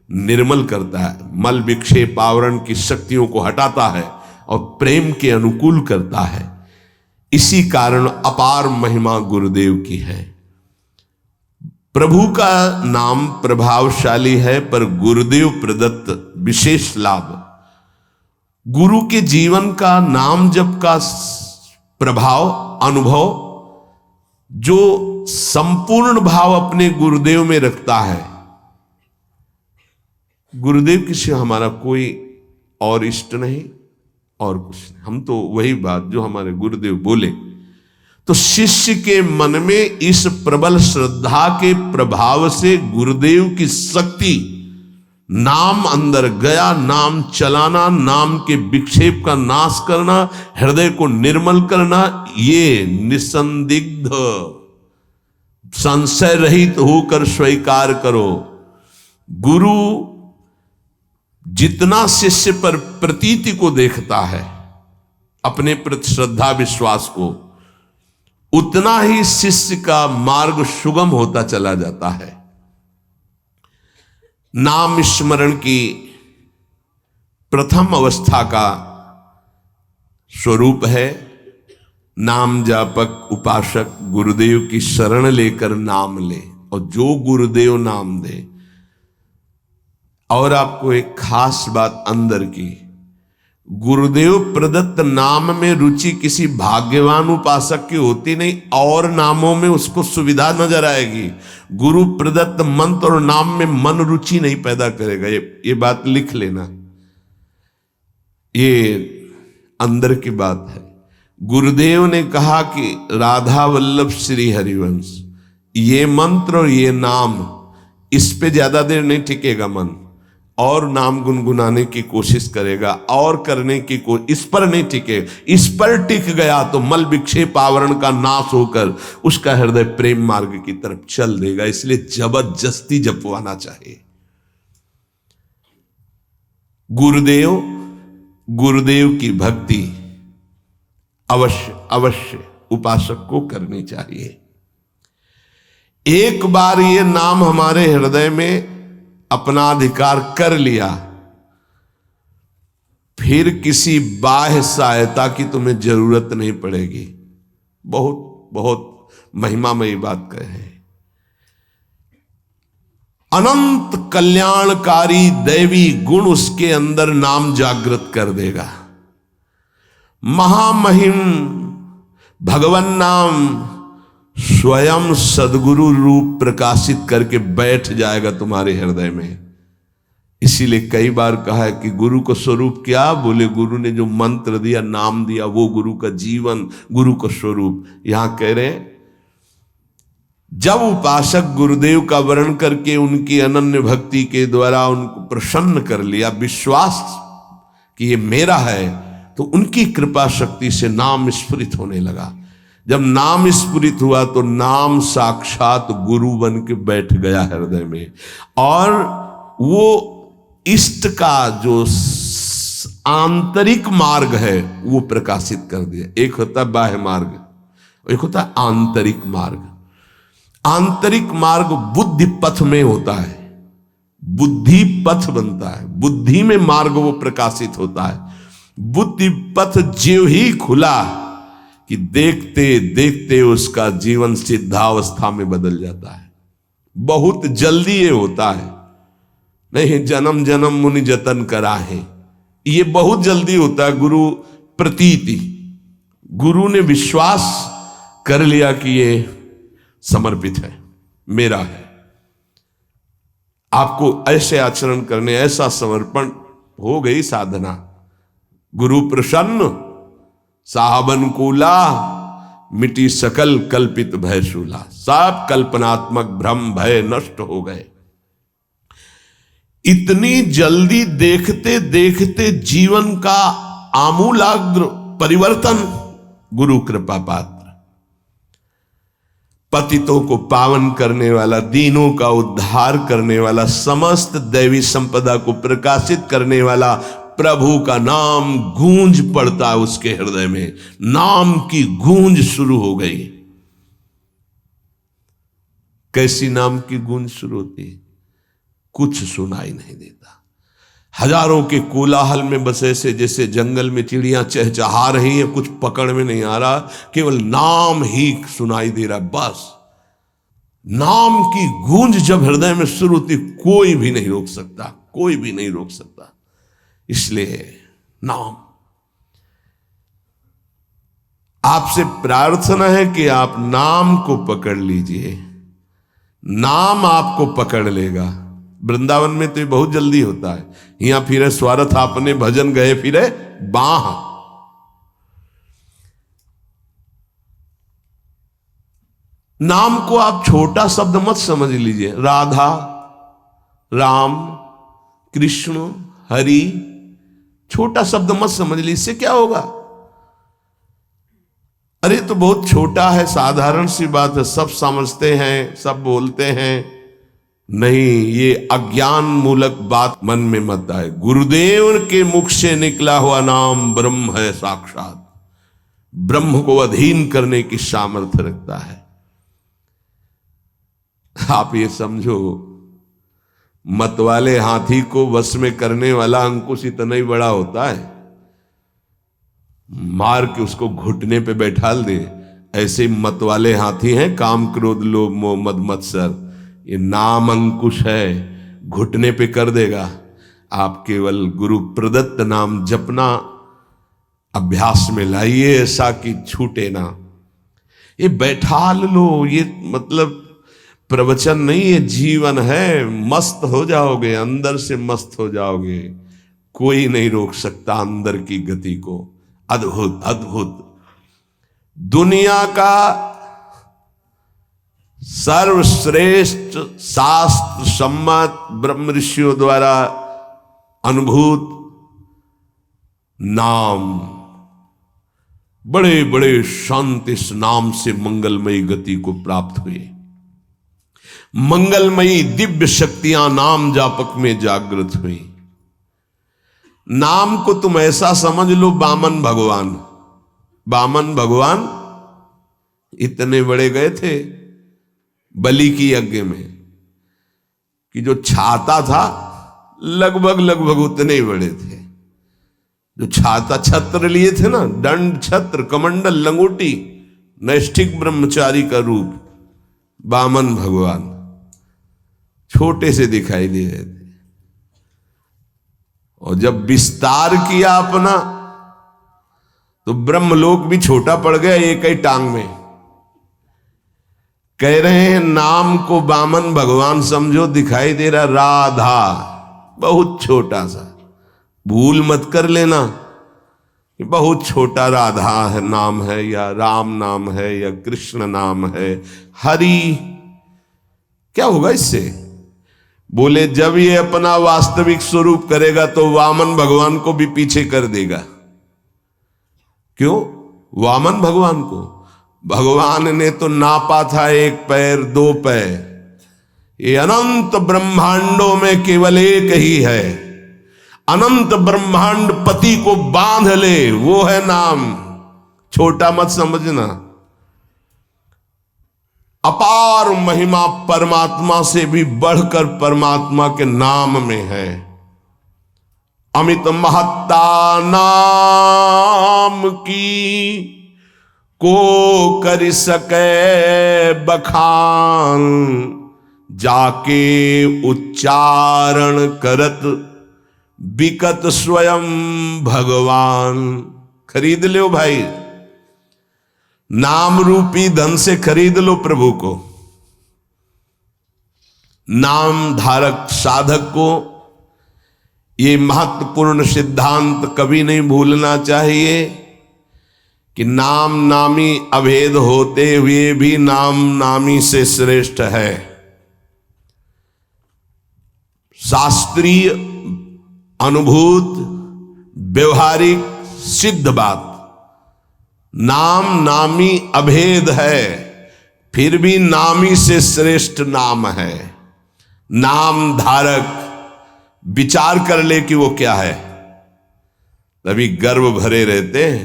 निर्मल करता है, मल विक्षेप आवरण की शक्तियों को हटाता है और प्रेम के अनुकूल करता है। इसी कारण अपार महिमा गुरुदेव की है। प्रभु का नाम प्रभावशाली है, पर गुरुदेव प्रदत्त विशेष लाभ। गुरु के जीवन का नाम जप का प्रभाव अनुभव, जो संपूर्ण भाव अपने गुरुदेव में रखता है, गुरुदेव की सिवा हमारा कोई और इष्ट नहीं और कुछ नहीं, हम तो वही बात जो हमारे गुरुदेव बोले। तो शिष्य के मन में इस प्रबल श्रद्धा के प्रभाव से गुरुदेव की शक्ति, नाम अंदर गया, नाम चलाना, नाम के विक्षेप का नाश करना, हृदय को निर्मल करना, ये निसंदिग्ध संशय रहित होकर स्वीकार करो। गुरु जितना शिष्य पर प्रतीति को देखता है, अपने प्रति श्रद्धा विश्वास को, उतना ही शिष्य का मार्ग सुगम होता चला जाता है। नाम स्मरण की प्रथम अवस्था का स्वरूप है नाम जापक उपासक गुरुदेव की शरण लेकर नाम ले, और जो गुरुदेव नाम दे। और आपको एक खास बात अंदर की, गुरुदेव प्रदत्त नाम में रुचि किसी भाग्यवान उपासक की होती नहीं, और नामों में उसको सुविधा नजर आएगी। गुरु प्रदत्त मंत्र और नाम में मन रुचि नहीं पैदा करेगा। ये बात लिख लेना, ये अंदर की बात है। गुरुदेव ने कहा कि राधा वल्लभ श्री हरिवंश, ये मंत्र और ये नाम, इस पे ज्यादा देर नहीं टिकेगा मन, और नाम गुनगुनाने की कोशिश करेगा और करने की इस पर नहीं टिके। इस पर टिक गया तो मल विक्षेप आवरण का नाश होकर उसका हृदय प्रेम मार्ग की तरफ चल देगा। इसलिए जबरदस्ती जपवाना चाहिए। गुरुदेव की भक्ति अवश्य उपासक को करनी चाहिए। एक बार ये नाम हमारे हृदय में अपना अधिकार कर लिया, फिर किसी बाह्य सहायता की तुम्हें जरूरत नहीं पड़ेगी। बहुत बहुत महिमामयी बात कहे। अनंत कल्याणकारी दैवी गुण उसके अंदर नाम जागृत कर देगा। महामहिम भगवान नाम स्वयं सदगुरु रूप प्रकाशित करके बैठ जाएगा तुम्हारे हृदय में। इसीलिए कई बार कहा है कि गुरु को स्वरूप क्या, बोले गुरु ने जो मंत्र दिया, नाम दिया, वो गुरु का जीवन, गुरु का स्वरूप। यहां कह रहे हैं, जब उपासक गुरुदेव का वर्ण करके उनकी अनन्य भक्ति के द्वारा उनको प्रसन्न कर लिया, विश्वास कि ये मेरा है, तो उनकी कृपा शक्ति से नाम स्फुरित होने लगा। जब नाम स्फुरित हुआ तो नाम साक्षात गुरु बन के बैठ गया हृदय में, और वो इष्ट का जो आंतरिक मार्ग है वो प्रकाशित कर दिया। एक होता है बाह्य मार्ग, एक होता है आंतरिक मार्ग। आंतरिक मार्ग बुद्धि पथ में होता है, बुद्धि पथ बनता है, बुद्धि में मार्ग वो प्रकाशित होता है। बुद्धि पथ ज्यों ही खुला कि देखते देखते उसका जीवन सिद्धावस्था में बदल जाता है। बहुत जल्दी ये होता है, नहीं जन्म जन्म मुनि जतन करा है, ये बहुत जल्दी होता है। गुरु प्रतीति, गुरु ने विश्वास कर लिया कि ये समर्पित है, मेरा है। आपको ऐसे आचरण करने, ऐसा समर्पण, हो गई साधना। गुरु प्रसन्न साहब अनुकूला, मिटी सकल कल्पित भय शूला। सब कल्पनात्मक भ्रम भय नष्ट हो गए। इतनी जल्दी देखते देखते जीवन का आमूलाग्र परिवर्तन गुरु कृपा पात्र। पतितों को पावन करने वाला, दीनों का उद्धार करने वाला, समस्त दैवी संपदा को प्रकाशित करने वाला प्रभु का नाम गूंज पड़ता है उसके हृदय में। नाम की गूंज शुरू हो गई। कैसी नाम की गूंज शुरू होती है? कुछ सुनाई नहीं देता। हजारों के कोलाहल में बस ऐसे जैसे जंगल में चिड़ियां चहचहा रही हैं, कुछ पकड़ में नहीं आ रहा, केवल नाम ही सुनाई दे रहा। बस नाम की गूंज जब हृदय में शुरू होती, कोई भी नहीं रोक सकता, कोई भी नहीं रोक सकता। इसलिए नाम, आपसे प्रार्थना है कि आप नाम को पकड़ लीजिए, नाम आपको पकड़ लेगा। वृंदावन में तो ये बहुत जल्दी होता है। यहां फिरे स्वार्थ आपने भजन गए फिरे बाह। नाम को आप छोटा शब्द मत समझ लीजिए। राधा, राम, कृष्ण, हरि, छोटा शब्द मत समझ लीजिए। इससे क्या होगा? अरे तो बहुत छोटा है, साधारण सी बात है, सब समझते हैं, सब बोलते हैं। नहीं, ये अज्ञान मूलक बात मन में मत आए। गुरुदेव के मुख से निकला हुआ नाम ब्रह्म है साक्षात। ब्रह्म को अधीन करने की सामर्थ्य रखता है। आप ये समझो, मतवाले हाथी को वश में करने वाला अंकुश इतना ही बड़ा होता है, मार के उसको घुटने पे बैठाल दे। ऐसे मतवाले हाथी हैं काम, क्रोध, लोभ, मोह, मद, मत्सर। ये नाम अंकुश है, घुटने पे कर देगा। आप केवल गुरु प्रदत्त नाम जपना अभ्यास में लाइए, ऐसा कि छूटे ना। ये बैठा लो, ये मतलब प्रवचन नहीं, ये जीवन है। मस्त हो जाओगे, अंदर से मस्त हो जाओगे। कोई नहीं रोक सकता अंदर की गति को। अद्भुत अद्भुत। दुनिया का सर्वश्रेष्ठ शास्त्र सम्मत ब्रह्म ऋषियों द्वारा अनुभूत नाम, बड़े बड़े संत इस नाम से मंगलमयी गति को प्राप्त हुए। मंगलमयी दिव्य शक्तियां नाम जापक में जागृत हुई। नाम को तुम ऐसा समझ लो, वामन भगवान, वामन भगवान इतने बड़े गए थे बलि की यज्ञ में कि जो छाता था लगभग लगभग उतने ही बड़े थे। जो छाता, छत्र लिए थे ना, दंड, छत्र, कमंडल, लंगोटी, नैष्ठिक ब्रह्मचारी का रूप, वामन भगवान छोटे से दिखाई दे रहे थे। और जब विस्तार किया अपना तो ब्रह्मलोक भी छोटा पड़ गया एक ही टांग में। कह रहे हैं नाम को वामन भगवान समझो, दिखाई दे रहा राधा, बहुत छोटा सा। भूल मत कर लेना कि बहुत छोटा राधा है नाम है, या राम नाम है, या कृष्ण नाम है, हरि। क्या होगा इससे? बोले जब ये अपना वास्तविक स्वरूप करेगा तो वामन भगवान को भी पीछे कर देगा। क्यों? वामन भगवान को भगवान ने तो नापा था 1 पैर 2 पैर। ये अनंत ब्रह्मांडों में केवल एक ही है। अनंत ब्रह्मांड पति को बांध ले, वो है नाम। छोटा मत समझना। अपार महिमा परमात्मा से भी बढ़कर परमात्मा के नाम में है। अमित महत्ता नाम की को कर सके बखान, जाके उच्चारण करत बिकत स्वयं भगवान। खरीद लो भाई, नाम रूपी धन से खरीद लो प्रभु को। नाम धारक साधक को ये महत्वपूर्ण सिद्धांत कभी नहीं भूलना चाहिए कि नाम नामी अभेद होते हुए भी नाम नामी से श्रेष्ठ है। शास्त्रीय अनुभूत व्यवहारिक सिद्ध बात, नाम नामी अभेद है। फिर भी नाम ही से श्रेष्ठ नाम है। नाम धारक विचार कर ले कि वो क्या है, तभी गर्व भरे रहते हैं।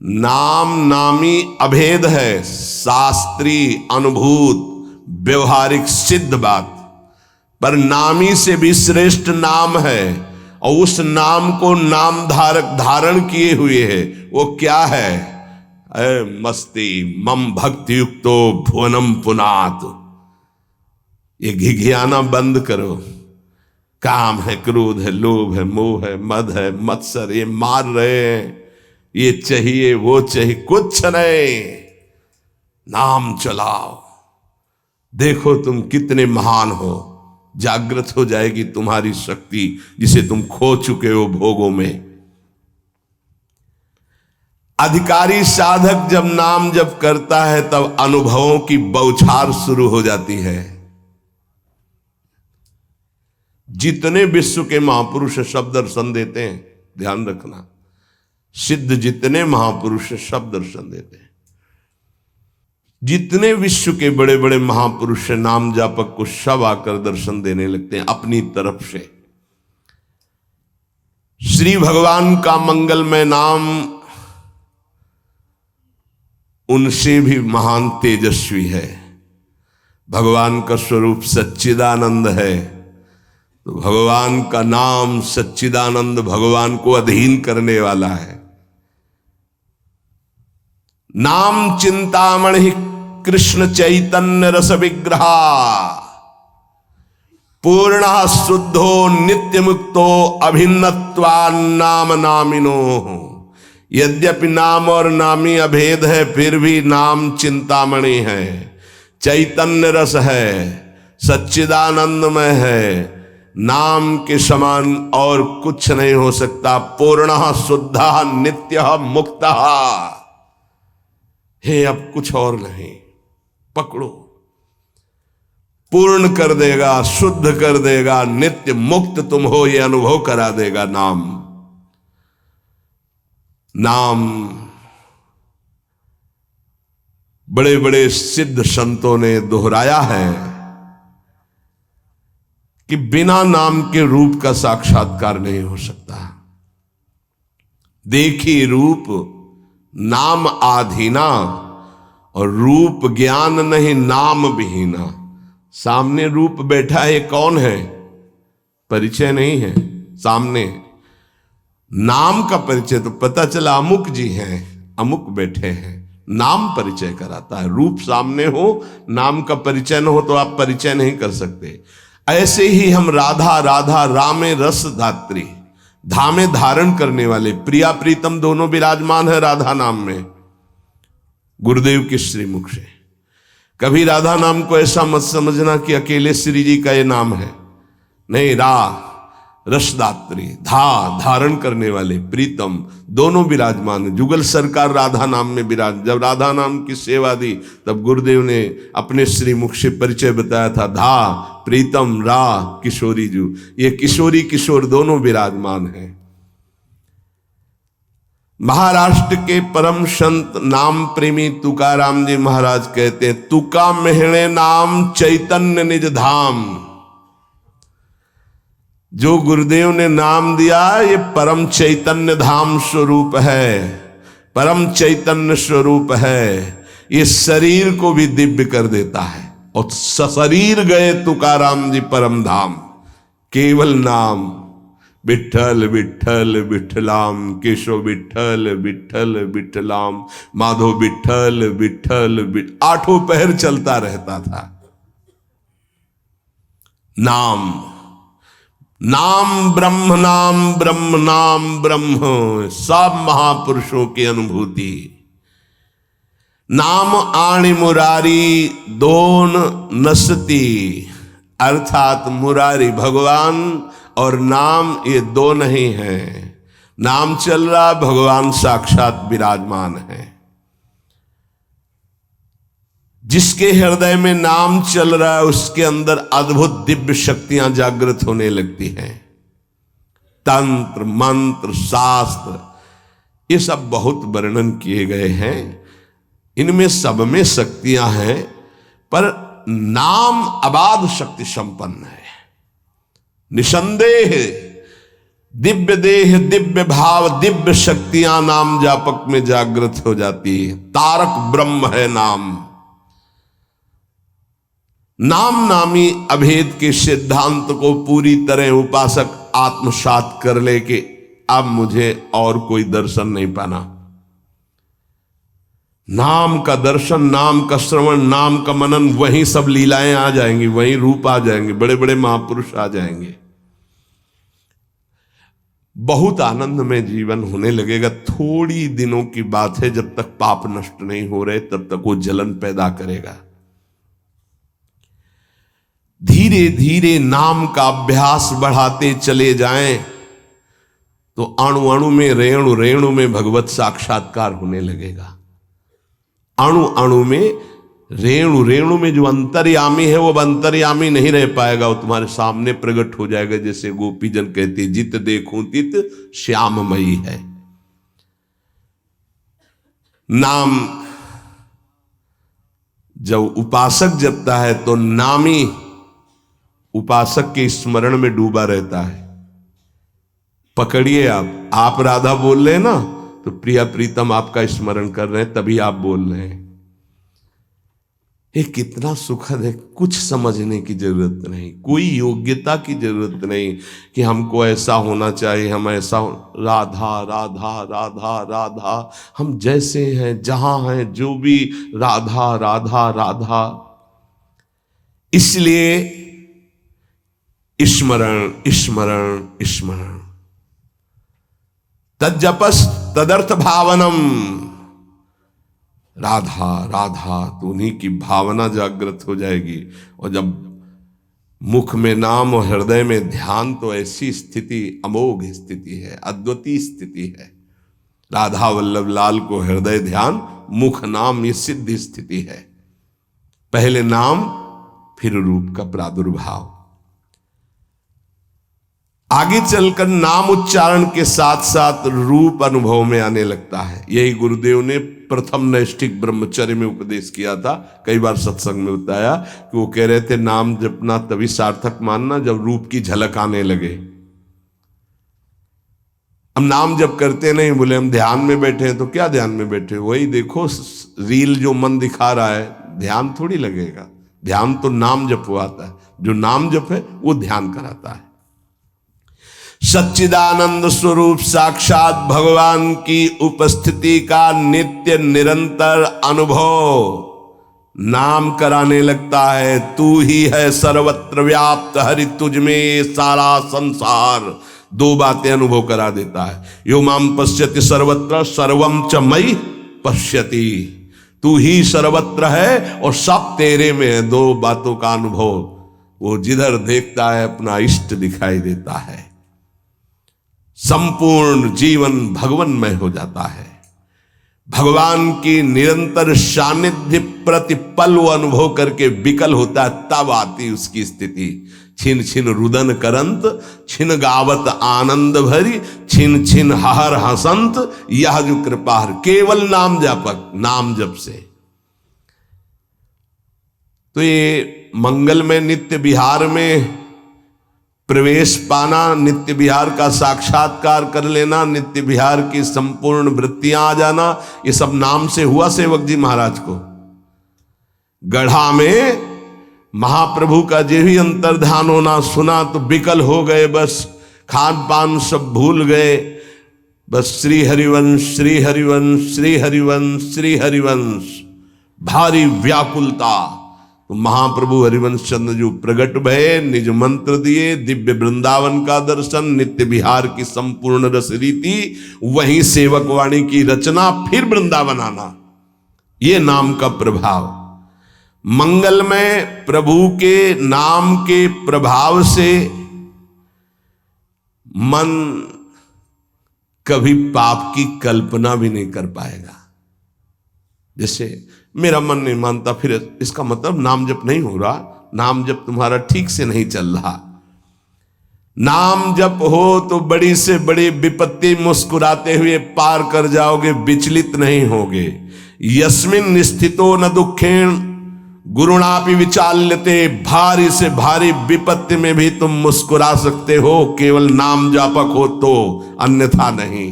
नाम नामी अभेद है, शास्त्रीय अनुभूत व्यवहारिक सिद्ध बात, पर नामी से भी श्रेष्ठ नाम है। और उस नाम को नाम धारक धारण किए हुए है, वो क्या है? मस्ती मम भक्ति युक्तो भुवनम पुनात। ये घिघियाना बंद करो। काम है, क्रोध है, लोभ है, मोह है, मद है, मत्सर, ये मार रहे हैं, ये चाहिए वो चाहिए, कुछ नहीं। नाम चलाओ, देखो तुम कितने महान हो। जागृत हो जाएगी तुम्हारी शक्ति जिसे तुम खो चुके हो भोगों में। अधिकारी साधक जब नाम जप करता है तब अनुभवों की बौछार शुरू हो जाती है। जितने विश्व के महापुरुष सब दर्शन देते हैं, ध्यान रखना, सिद्ध जितने महापुरुष सब दर्शन देते हैं। जितने विश्व के बड़े बड़े महापुरुष नाम जापक को सब आकर दर्शन देने लगते हैं अपनी तरफ से। श्री भगवान का मंगलमय नाम उनसे भी महान तेजस्वी है। भगवान का स्वरूप सच्चिदानंद है, तो भगवान का नाम सच्चिदानंद भगवान को अधीन करने वाला है। नाम चिंतामणि कृष्ण चैतन्य रस विग्रहा, पूर्ण शुद्धो नित्य मुक्तो अभिन्नत्वान्नाम नामिनो। यद्यपि नाम और नामी अभेद है, फिर भी नाम चिंतामणि है, चैतन्य रस है, सच्चिदानंदमय है। नाम के समान और कुछ नहीं हो सकता। पूर्ण शुद्ध नित्य मुक्त है, अब कुछ और नहीं। पकड़ो, पूर्ण कर देगा, शुद्ध कर देगा, नित्य मुक्त तुम हो ये अनुभव करा देगा नाम। नाम बड़े बड़े सिद्ध संतों ने दोहराया है कि बिना नाम के रूप का साक्षात्कार नहीं हो सकता। देखी रूप नाम आधीना, और रूप ज्ञान नहीं नाम विहीना। सामने रूप बैठा है, कौन है? परिचय नहीं है सामने। नाम का परिचय तो पता चला अमुक जी हैं, अमुक बैठे हैं। नाम परिचय कराता है। रूप सामने हो, नाम का परिचय न हो तो आप परिचय नहीं कर सकते। ऐसे ही हम राधा राधा रामे रस धात्री, धामे धारण करने वाले, प्रिया प्रीतम दोनों विराजमान है राधा नाम में, गुरुदेव के श्रीमुख से। कभी राधा नाम को ऐसा मत समझना कि अकेले श्री जी का ये नाम है, नहीं। रसदात्री, धारण करने वाले, प्रीतम दोनों विराजमान है। जुगल सरकार राधा नाम में विराज। जब राधा नाम की सेवा दी तब गुरुदेव ने अपने श्रीमुख से परिचय बताया था, प्रीतम किशोरी जू। ये किशोरी किशोर दोनों विराजमान हैं। महाराष्ट्र के परम संत नाम प्रेमी तुकाराम जी महाराज कहते हैं, तुका मेहणे नाम चैतन्य निज धाम। जो गुरुदेव ने नाम दिया ये परम चैतन्य धाम स्वरूप है, परम चैतन्य स्वरूप है। ये शरीर को भी दिव्य कर देता है। और सशरीर गए तुकाराम जी परम धाम, केवल नाम। विठ्ठल विठ्ठल विठ्ठलाम, केशव विठ्ठल विठ्ठल विठ्ठलाम, माधव विठ्ठल विठ्ठल आठों पहर चलता रहता था। नाम नाम ब्रह्म, नाम ब्रह्म, नाम ब्रह्म, सब महापुरुषों की अनुभूति। नाम आणी मुरारी दोन नसती, अर्थात मुरारी भगवान और नाम ये दो नहीं है। नाम चल रहा, भगवान साक्षात विराजमान है। जिसके हृदय में नाम चल रहा है उसके अंदर अद्भुत दिव्य शक्तियां जागृत होने लगती हैं। तंत्र मंत्र शास्त्र ये सब बहुत वर्णन किए गए हैं। इनमें सब में शक्तियां हैं, पर नाम अबाध शक्ति संपन्न है। निसंदेह दिव्य देह, दिव्य भाव, दिव्य शक्तियां नाम जापक में जागृत हो जाती है। तारक ब्रह्म है नाम। नाम नामी अभेद के सिद्धांत को पूरी तरह उपासक आत्मसात कर ले कि अब मुझे और कोई दर्शन नहीं पाना। नाम का दर्शन, नाम का श्रवण, नाम का मनन, वहीं सब लीलाएं आ जाएंगी, वहीं रूप आ जाएंगे, बड़े बड़े महापुरुष आ जाएंगे। बहुत आनंद में जीवन होने लगेगा। थोड़ी दिनों की बात है, जब तक पाप नष्ट नहीं हो रहे तब तक वो जलन पैदा करेगा। धीरे धीरे नाम का अभ्यास बढ़ाते चले जाएं तो अणु अणु में, रेणु रेणु में भगवत साक्षात्कार होने लगेगा। अणु अणु में, रेणु रेणु में जो अंतर्यामी है वो अब अंतर्यामी नहीं रह पाएगा, वो तुम्हारे सामने प्रकट हो जाएगा। जैसे गोपीजन कहते, जित देखूं तित श्याममयी है। नाम जब उपासक जपता है तो नामी उपासक के स्मरण में डूबा रहता है। पकड़िए, आप राधा बोल रहे हैं ना, तो प्रिया प्रीतम आपका स्मरण कर रहे हैं, तभी आप बोल रहे हैं। ये कितना सुखद है। कुछ समझने की जरूरत नहीं, कोई योग्यता की जरूरत नहीं कि हमको ऐसा होना चाहिए, हम ऐसा राधा राधा राधा राधा, हम जैसे हैं, जहां हैं, जो भी राधा राधा राधा। इसलिए स्मरण स्मरण स्मरण, तज्जपस तदर्थ भावनम। राधा राधा, तो उन्हीं की भावना जागृत हो जाएगी। और जब मुख में नाम और हृदय में ध्यान, तो ऐसी स्थिति अमोघ स्थिति है, अद्वितीय स्थिति है। राधा वल्लभ लाल को हृदय ध्यान, मुख नाम, ये सिद्ध स्थिति है। पहले नाम, फिर रूप का प्रादुर्भाव। आगे चलकर नाम उच्चारण के साथ साथ रूप अनुभव में आने लगता है। यही गुरुदेव ने प्रथम नैष्ठिक ब्रह्मचर्य में उपदेश किया था। कई बार सत्संग में बताया कि वो कह रहे थे नाम जपना तभी सार्थक मानना जब रूप की झलक आने लगे। हम नाम जप करते नहीं, बोले हम ध्यान में बैठे हैं, तो क्या ध्यान में बैठे? वही देखो रील जो मन दिखा रहा है, ध्यान थोड़ी लगेगा। ध्यान तो नाम जप आता है, जो नाम जप है वो ध्यान कराता है। सच्चिदानंद स्वरूप साक्षात भगवान की उपस्थिति का नित्य निरंतर अनुभव नाम कराने लगता है। तू ही है सर्वत्र व्याप्त, हरि तुझ में सारा संसार। दो बातें अनुभव करा देता है। यो माम पश्यति सर्वत्र सर्वम च मयि पश्यति। तू ही सर्वत्र है और सब तेरे में है। दो बातों का अनुभव, वो जिधर देखता है अपना इष्ट दिखाई देता है। संपूर्ण जीवन भगवन्मय हो जाता है। भगवान की निरंतर सानिध्य प्रतिपल वो अनुभव करके विकल होता है, तब आती उसकी स्थिति। छिन छिन रुदन करंत, छिन गावत आनंद भरी, छिन छिन हर हसंत, यह जो कृपा हर। केवल नाम जापक, नाम जप से। तो ये मंगल में नित्य विहार में प्रवेश पाना, नित्य विहार का साक्षात्कार कर लेना, नित्य विहार की संपूर्ण वृत्तियां आ जाना, ये सब नाम से हुआ सेवक जी महाराज को। गढ़ा में महाप्रभु का जो भी अंतर्ध्यान होना सुना तो विकल हो गए, बस खान पान सब भूल गए। बस श्री हरिवंश श्री हरिवंश श्री हरिवंश श्री हरिवंश, भारी व्याकुलता। तो महाप्रभु हरिवंश चंद्र जो प्रगट भये, निज मंत्र दिए, दिव्य वृंदावन का दर्शन, नित्य विहार की संपूर्ण रस रीति, वहीं सेवक वाणी की रचना, फिर वृंदावन आना। ये नाम का प्रभाव। मंगल में प्रभु के नाम के प्रभाव से मन कभी पाप की कल्पना भी नहीं कर पाएगा। जैसे मेरा मन नहीं मानता, फिर इसका मतलब नाम जप नहीं हो रहा, नाम जप तुम्हारा ठीक से नहीं चल रहा। नाम जप हो तो बड़ी से बड़ी विपत्ति मुस्कुराते हुए पार कर जाओगे, विचलित नहीं होगे। यस्मिन स्थितो न दुखेण गुरुणापि विचाल्यते, भारी से भारी विपत्ति में भी तुम मुस्कुरा सकते हो, केवल नाम जापक हो तो, अन्यथा नहीं।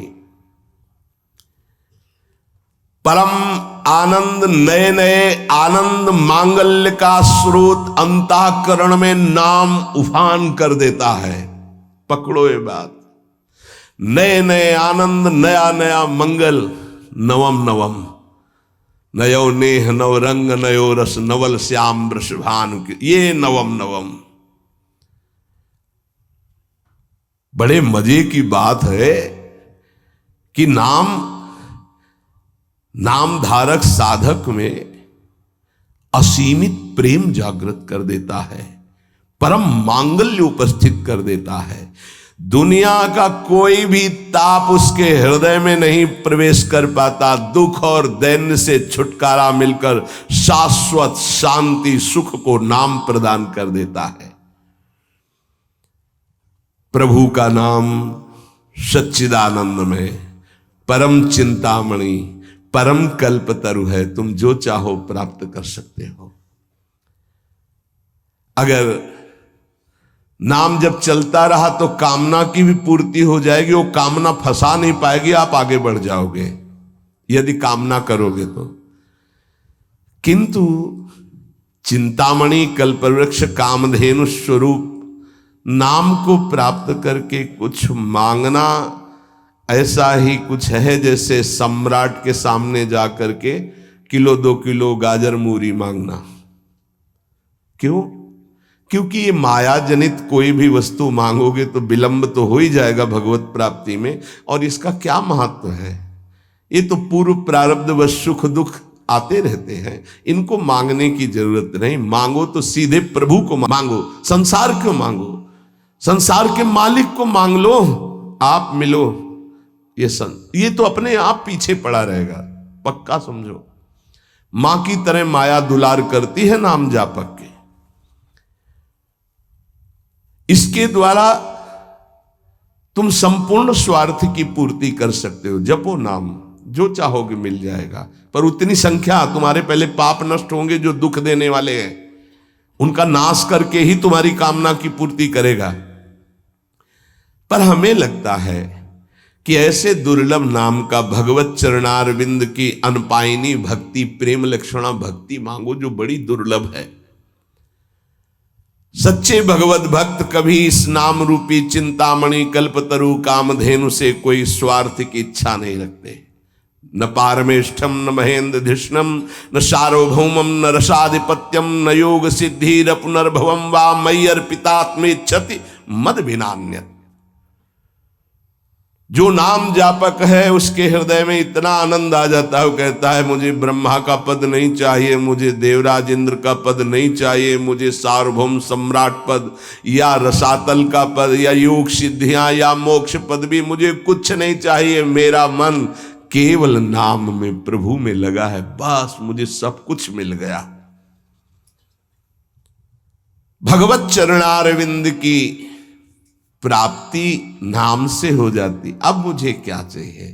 परम आनंद, नए नए आनंद मांगल्य का स्रोत अंतःकरण में नाम उफान कर देता है। पकड़ो ये बात, नए नए आनंद, नया नया मंगल, नवम नवम, नयो नेह नव रंग नयो रस, नवल श्याम वृषभानु, ये नवम नवम। बड़े मजे की बात है कि नाम धारक साधक में असीमित प्रेम जागृत कर देता है, परम मांगल्य उपस्थित कर देता है। दुनिया का कोई भी ताप उसके हृदय में नहीं प्रवेश कर पाता। दुख और दैन्य से छुटकारा मिलकर शाश्वत शांति सुख को नाम प्रदान कर देता है। प्रभु का नाम सच्चिदानंदमय, परम चिंतामणि, परम कल्पतरु है। तुम जो चाहो प्राप्त कर सकते हो। अगर नाम जब चलता रहा तो कामना की भी पूर्ति हो जाएगी, वो कामना फंसा नहीं पाएगी, आप आगे बढ़ जाओगे यदि कामना करोगे तो। किंतु चिंतामणि कल्पवृक्ष कामधेनु स्वरूप नाम को प्राप्त करके कुछ मांगना ऐसा ही कुछ है जैसे सम्राट के सामने जाकर के किलो 2 किलो गाजर मूरी मांगना। क्यों? क्योंकि ये माया जनित कोई भी वस्तु मांगोगे तो विलंब तो हो ही जाएगा भगवत प्राप्ति में। और इसका क्या महत्व है? ये तो पूर्व प्रारब्ध व सुख दुख आते रहते हैं, इनको मांगने की जरूरत नहीं। मांगो तो सीधे प्रभु को मांगो, संसार क्यों मांगो? संसार के मालिक को मांग लो, आप मिलो। ये तो अपने आप पीछे पड़ा रहेगा, पक्का समझो। मां की तरह माया दुलार करती है नाम जापक के। इसके द्वारा तुम संपूर्ण स्वार्थ की पूर्ति कर सकते हो। जपो नाम, जो चाहोगे मिल जाएगा। पर उतनी संख्या, तुम्हारे पहले पाप नष्ट होंगे जो दुख देने वाले हैं, उनका नाश करके ही तुम्हारी कामना की पूर्ति करेगा। पर हमें लगता है कि ऐसे दुर्लभ नाम का भगवत चरणारविंद की अनपायनी भक्ति, प्रेम लक्षणा भक्ति मांगो जो बड़ी दुर्लभ है। सच्चे भगवत भक्त कभी इस नाम रूपी चिंतामणि कल्पतरु कामधेनु से कोई स्वार्थ की इच्छा नहीं रखते। न पारमेष्ठम न महेंद्र धिष्णम न सार्वभौमम न रसाधिपत्यम न योग सिद्धि पुनर्भवम वा मयि अर्पितात्मेच्छति मद विनान्यत। जो नाम जापक है उसके हृदय में इतना आनंद आ जाता है, वो कहता है मुझे ब्रह्मा का पद नहीं चाहिए, मुझे देवराज इंद्र का पद नहीं चाहिए, मुझे सार्वभौम सम्राट पद या रसातल का पद या योग सिद्धियां या मोक्ष पद भी मुझे कुछ नहीं चाहिए। मेरा मन केवल नाम में, प्रभु में लगा है, बस मुझे सब कुछ मिल गया। भगवत चरणारविंद की प्राप्ति नाम से हो जाती। अब मुझे क्या चाहिए?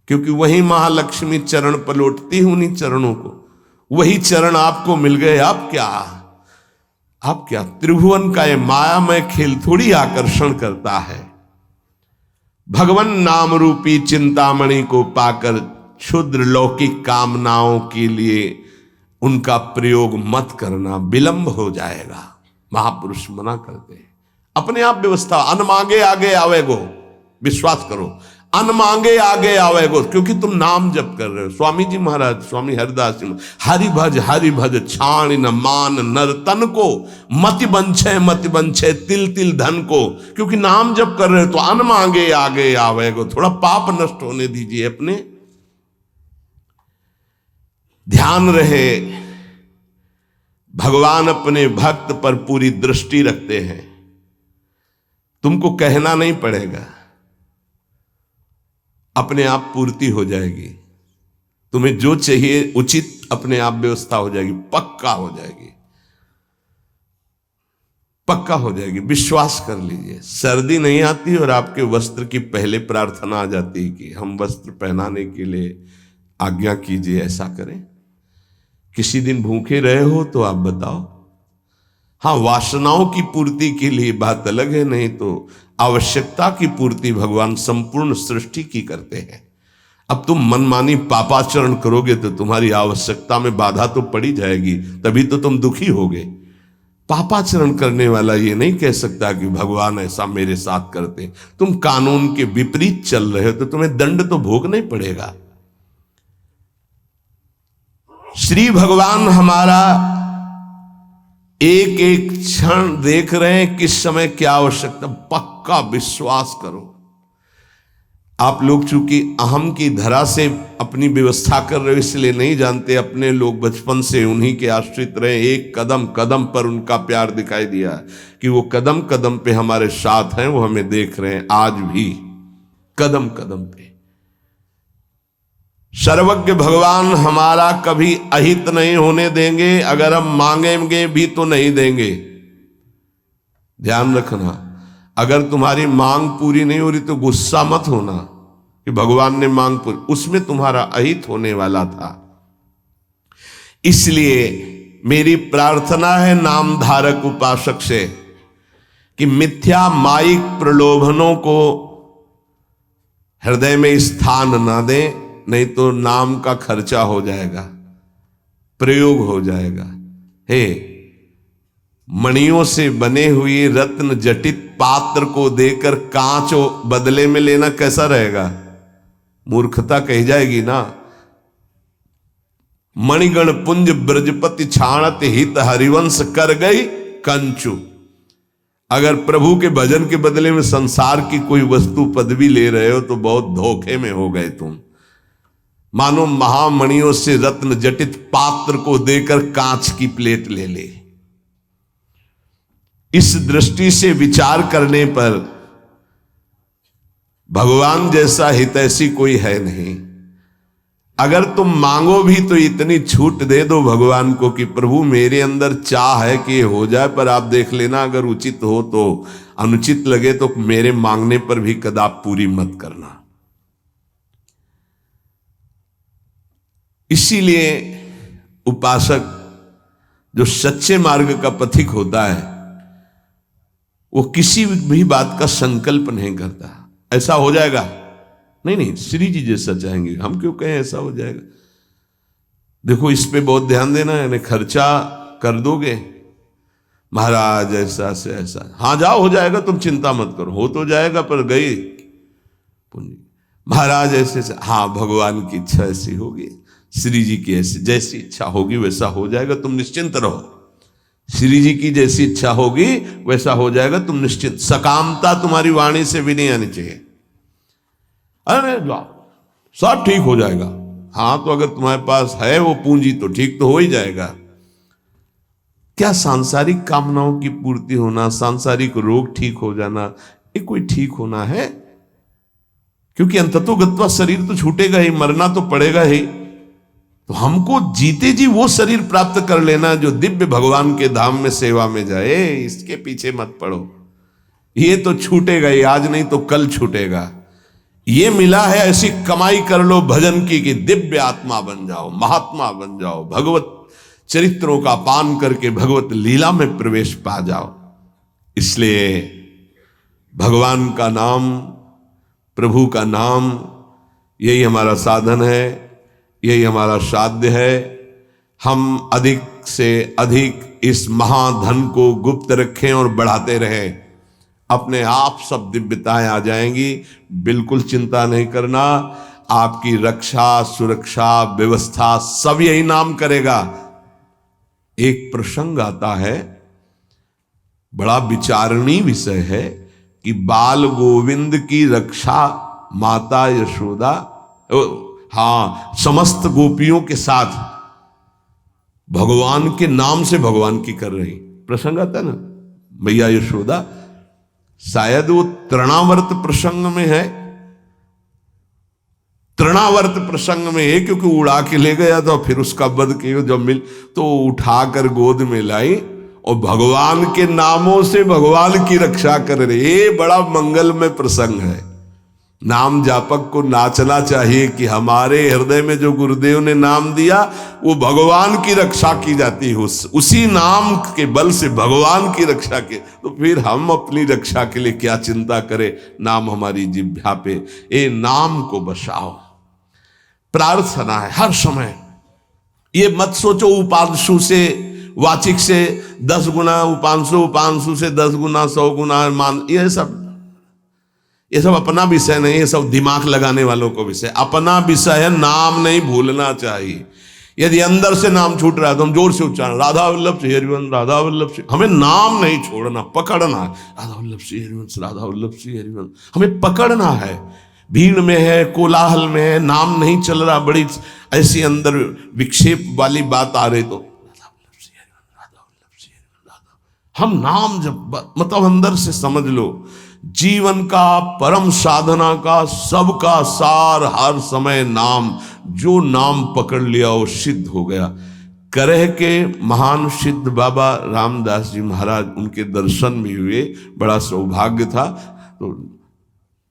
क्योंकि वही महालक्ष्मी चरण पलटती हूं उन्हीं चरणों को, वही चरण आपको मिल गए। अब क्या त्रिभुवन का ये मायामय खेल थोड़ी आकर्षण करता है। भगवान नाम रूपी चिंतामणि को पाकर क्षुद्र लौकिक कामनाओं के लिए उनका प्रयोग मत करना, विलंब हो जाएगा। महापुरुष मना करते हैं। अपने आप व्यवस्था, अन मांगे आगे आवेगो, विश्वास करो, अन मांगे आगे आवेगो, क्योंकि तुम नाम जप कर रहे हो। स्वामी जी महाराज, स्वामी हरिदास जी, हरि भज छाण न मान नर तन को, मति बंछे तिल तिल धन को। क्योंकि नाम जप कर रहे हो तो अन मांगे आगे आवेगो। थोड़ा पाप नष्ट होने दीजिए अपने। ध्यान रहे, भगवान अपने भक्त पर पूरी दृष्टि रखते हैं। तुमको कहना नहीं पड़ेगा, अपने आप पूर्ति हो जाएगी। तुम्हें जो चाहिए उचित अपने आप व्यवस्था हो जाएगी, पक्का हो जाएगी, पक्का हो जाएगी। विश्वास कर लीजिए। सर्दी नहीं आती और आपके वस्त्र की पहले प्रार्थना आ जाती है कि हम वस्त्र पहनाने के लिए आज्ञा कीजिए ऐसा करें। किसी दिन भूखे रहे हो तो आप बताओ। हाँ, वासनाओं की पूर्ति के लिए बात अलग है, नहीं तो आवश्यकता की पूर्ति भगवान संपूर्ण सृष्टि की करते हैं। अब तुम मनमानी पापाचरण करोगे तो तुम्हारी आवश्यकता में बाधा तो पड़ी जाएगी, तभी तो तुम दुखी होगे। पापाचरण करने वाला ये नहीं कह सकता कि भगवान ऐसा मेरे साथ करते। तुम कानून के विपरीत चल रहे हो तो तुम्हें दंड तो भोगना ही पड़ेगा। श्री भगवान हमारा एक एक क्षण देख रहे हैं, किस समय क्या आवश्यकता। पक्का विश्वास करो। आप लोग चूंकि अहम की धरा से अपनी व्यवस्था कर रहे हो इसलिए नहीं जानते, अपने लोग बचपन से उन्हीं के आश्रित रहे। एक कदम कदम पर उनका प्यार दिखाई दिया कि वो कदम कदम पे हमारे साथ हैं, वो हमें देख रहे हैं आज भी कदम कदम पे। सर्वज्ञ भगवान हमारा कभी अहित नहीं होने देंगे, अगर हम मांगेंगे भी तो नहीं देंगे। ध्यान रखना, अगर तुम्हारी मांग पूरी नहीं हो रही तो गुस्सा मत होना कि भगवान ने मांग पूरी, उसमें तुम्हारा अहित होने वाला था। इसलिए मेरी प्रार्थना है नामधारक उपासक से कि मिथ्या माइक प्रलोभनों को हृदय में स्थान ना दें, नहीं तो नाम का खर्चा हो जाएगा, प्रयोग हो जाएगा। हे, मणियों से बने हुए रत्न जटित पात्र को देकर कांच बदले में लेना कैसा रहेगा? मूर्खता कही जाएगी ना। मणिगण पुंज ब्रजपति छाणत हित हरिवंश कर गई कंचु। अगर प्रभु के भजन के बदले में संसार की कोई वस्तु पदवी ले रहे हो तो बहुत धोखे में हो गए तुम। मानो महामणियों से रत्न जटित पात्र को देकर कांच की प्लेट ले ले। इस दृष्टि से विचार करने पर भगवान जैसा हितैषी कोई है नहीं। अगर तुम मांगो भी तो इतनी छूट दे दो भगवान को कि प्रभु मेरे अंदर चाह है कि ये हो जाए, पर आप देख लेना अगर उचित हो तो, अनुचित लगे तो मेरे मांगने पर भी कदाप पूरी मत करना। इसीलिए उपासक जो सच्चे मार्ग का पथिक होता है वो किसी भी बात का संकल्प नहीं करता ऐसा हो जाएगा। नहीं नहीं, श्री जी जैसा चाहेंगे, हम क्यों कहें ऐसा हो जाएगा। देखो इस पे बहुत ध्यान देना है। यानी खर्चा कर दोगे महाराज ऐसा से ऐसा, हाँ जाओ हो जाएगा, तुम चिंता मत करो, हो तो जाएगा, पर गई पूंजी। महाराज ऐसे से, हाँ भगवान की इच्छा ऐसी होगी, श्री जी की ऐसी जैसी इच्छा होगी वैसा हो जाएगा, तुम निश्चिंत रहो। श्री जी की जैसी इच्छा होगी वैसा हो जाएगा, तुम निश्चिंत। सकामता तुम्हारी वाणी से भी नहीं आनी चाहिए। अरे जाओ सब ठीक हो जाएगा। हाँ तो अगर तुम्हारे पास है वो पूंजी तो ठीक तो हो ही जाएगा। क्या सांसारिक कामनाओं की पूर्ति होना, सांसारिक रोग ठीक हो जाना, ये कोई ठीक होना है? क्योंकि अंततोगत्वा शरीर तो छूटेगा ही, मरना तो पड़ेगा ही। तो हमको जीते जी वो शरीर प्राप्त कर लेना जो दिव्य भगवान के धाम में सेवा में जाए, इसके पीछे मत पड़ो। ये तो छूटेगा ही, आज नहीं तो कल छूटेगा। ये मिला है ऐसी कमाई कर लो भजन की कि दिव्य आत्मा बन जाओ, महात्मा बन जाओ, भगवत चरित्रों का पान करके भगवत लीला में प्रवेश पा जाओ। इसलिए भगवान का नाम, प्रभु का नाम, यही हमारा साधन है, यही हमारा साध्य है। हम अधिक से अधिक इस महाधन को गुप्त रखें और बढ़ाते रहें, अपने आप सब दिव्यताएं आ जाएंगी। बिल्कुल चिंता नहीं करना, आपकी रक्षा सुरक्षा व्यवस्था सब यही नाम करेगा। एक प्रसंग आता है, बड़ा विचारणीय विषय है कि बाल गोविंद की रक्षा माता यशोदा, हाँ, समस्त गोपियों के साथ भगवान के नाम से भगवान की कर रही। प्रसंग आता है ना, मैया यशोदा, शायद वो तृणावर्त प्रसंग में है, तृणावर्त प्रसंग में है, क्योंकि उड़ा के ले गया था, फिर उसका वध किया, जब मिल तो उठाकर गोद में लाई और भगवान के नामों से भगवान की रक्षा कर रही। ये बड़ा मंगलमय प्रसंग है। नाम जापक को नाचना चाहिए कि हमारे हृदय में जो गुरुदेव ने नाम दिया वो भगवान की रक्षा की जाती है, उसी नाम के बल से भगवान की रक्षा के, तो फिर हम अपनी रक्षा के लिए क्या चिंता करें। नाम हमारी जिह्वा पे, ए नाम को बसाओ। प्रार्थना है हर समय। ये मत सोचो उपांशु से वाचिक से 10 गुना, उपांशु उपांशु से 10 गुना 100 गुना मान, ये सब अपना विषय नहीं, ये सब दिमाग लगाने वालों को विषय। अपना विषय है नाम नहीं भूलना चाहिए। यदि अंदर से नाम छूट रहा है तो हम जोर से उच्चारण, राधा वल्लभ श्री हरिवंश, राधा वल्लभ श्री, हमें नाम नहीं छोड़ना, पकड़ना है। राधा वल्लभ श्री हरिवंश, राधा वल्लभ श्री हरिवंश, हमें पकड़ना है। भीड़ में है, कोलाहल में है, नाम नहीं चल रहा, बड़ी ऐसी अंदर विक्षेप वाली बात आ रही तो राधा वल्लभ श्री हरिवंश, राधा वल्लभ श्री हरिवंश, राधा। हम नाम जब मतलब अंदर से समझ लो, जीवन का परम साधना का सबका सार हर समय नाम। जो नाम पकड़ लिया वो सिद्ध हो गया। करह के महान सिद्ध बाबा रामदास जी महाराज, उनके दर्शन भी हुए, बड़ा सौभाग्य था। तो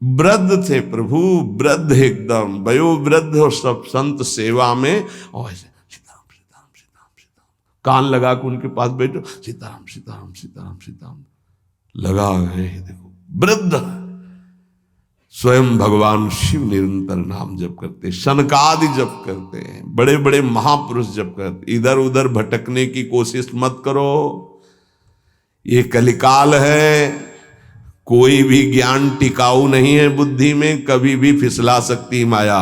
वृद्ध थे प्रभु, वृद्ध एकदम वयोवृद्ध, और सब संत सेवा में, और ऐसे सीताराम सीताराम सीताराम सीताराम, कान लगा के उनके पास बैठो, सीताराम सीताराम सीताराम सीताराम लगा गए। देखो वृद्ध, स्वयं भगवान शिव निरंतर नाम जप करते, शनकादि जप करते हैं, बड़े बड़े महापुरुष जप करते। इधर उधर भटकने की कोशिश मत करो, ये कलिकाल है। कोई भी ज्ञान टिकाऊ नहीं है बुद्धि में, कभी भी फिसला सकती माया।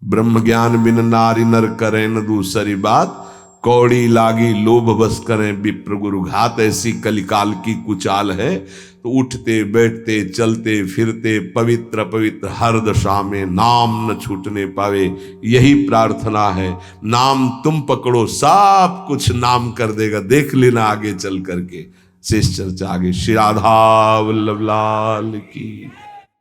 ब्रह्म ज्ञान बिन नारी नर करें न दूसरी बात, कौड़ी लागी लोभ बस करें विप्र गुरु घात। ऐसी कलिकाल की कुचाल है। तो उठते बैठते चलते फिरते पवित्र पवित्र हर दशा में नाम न छूटने पावे, यही प्रार्थना है। नाम तुम पकड़ो, सब कुछ नाम कर देगा, देख लेना आगे चल करके। शेष चर्चा आगे। श्री राधा वल्लभ लाल की।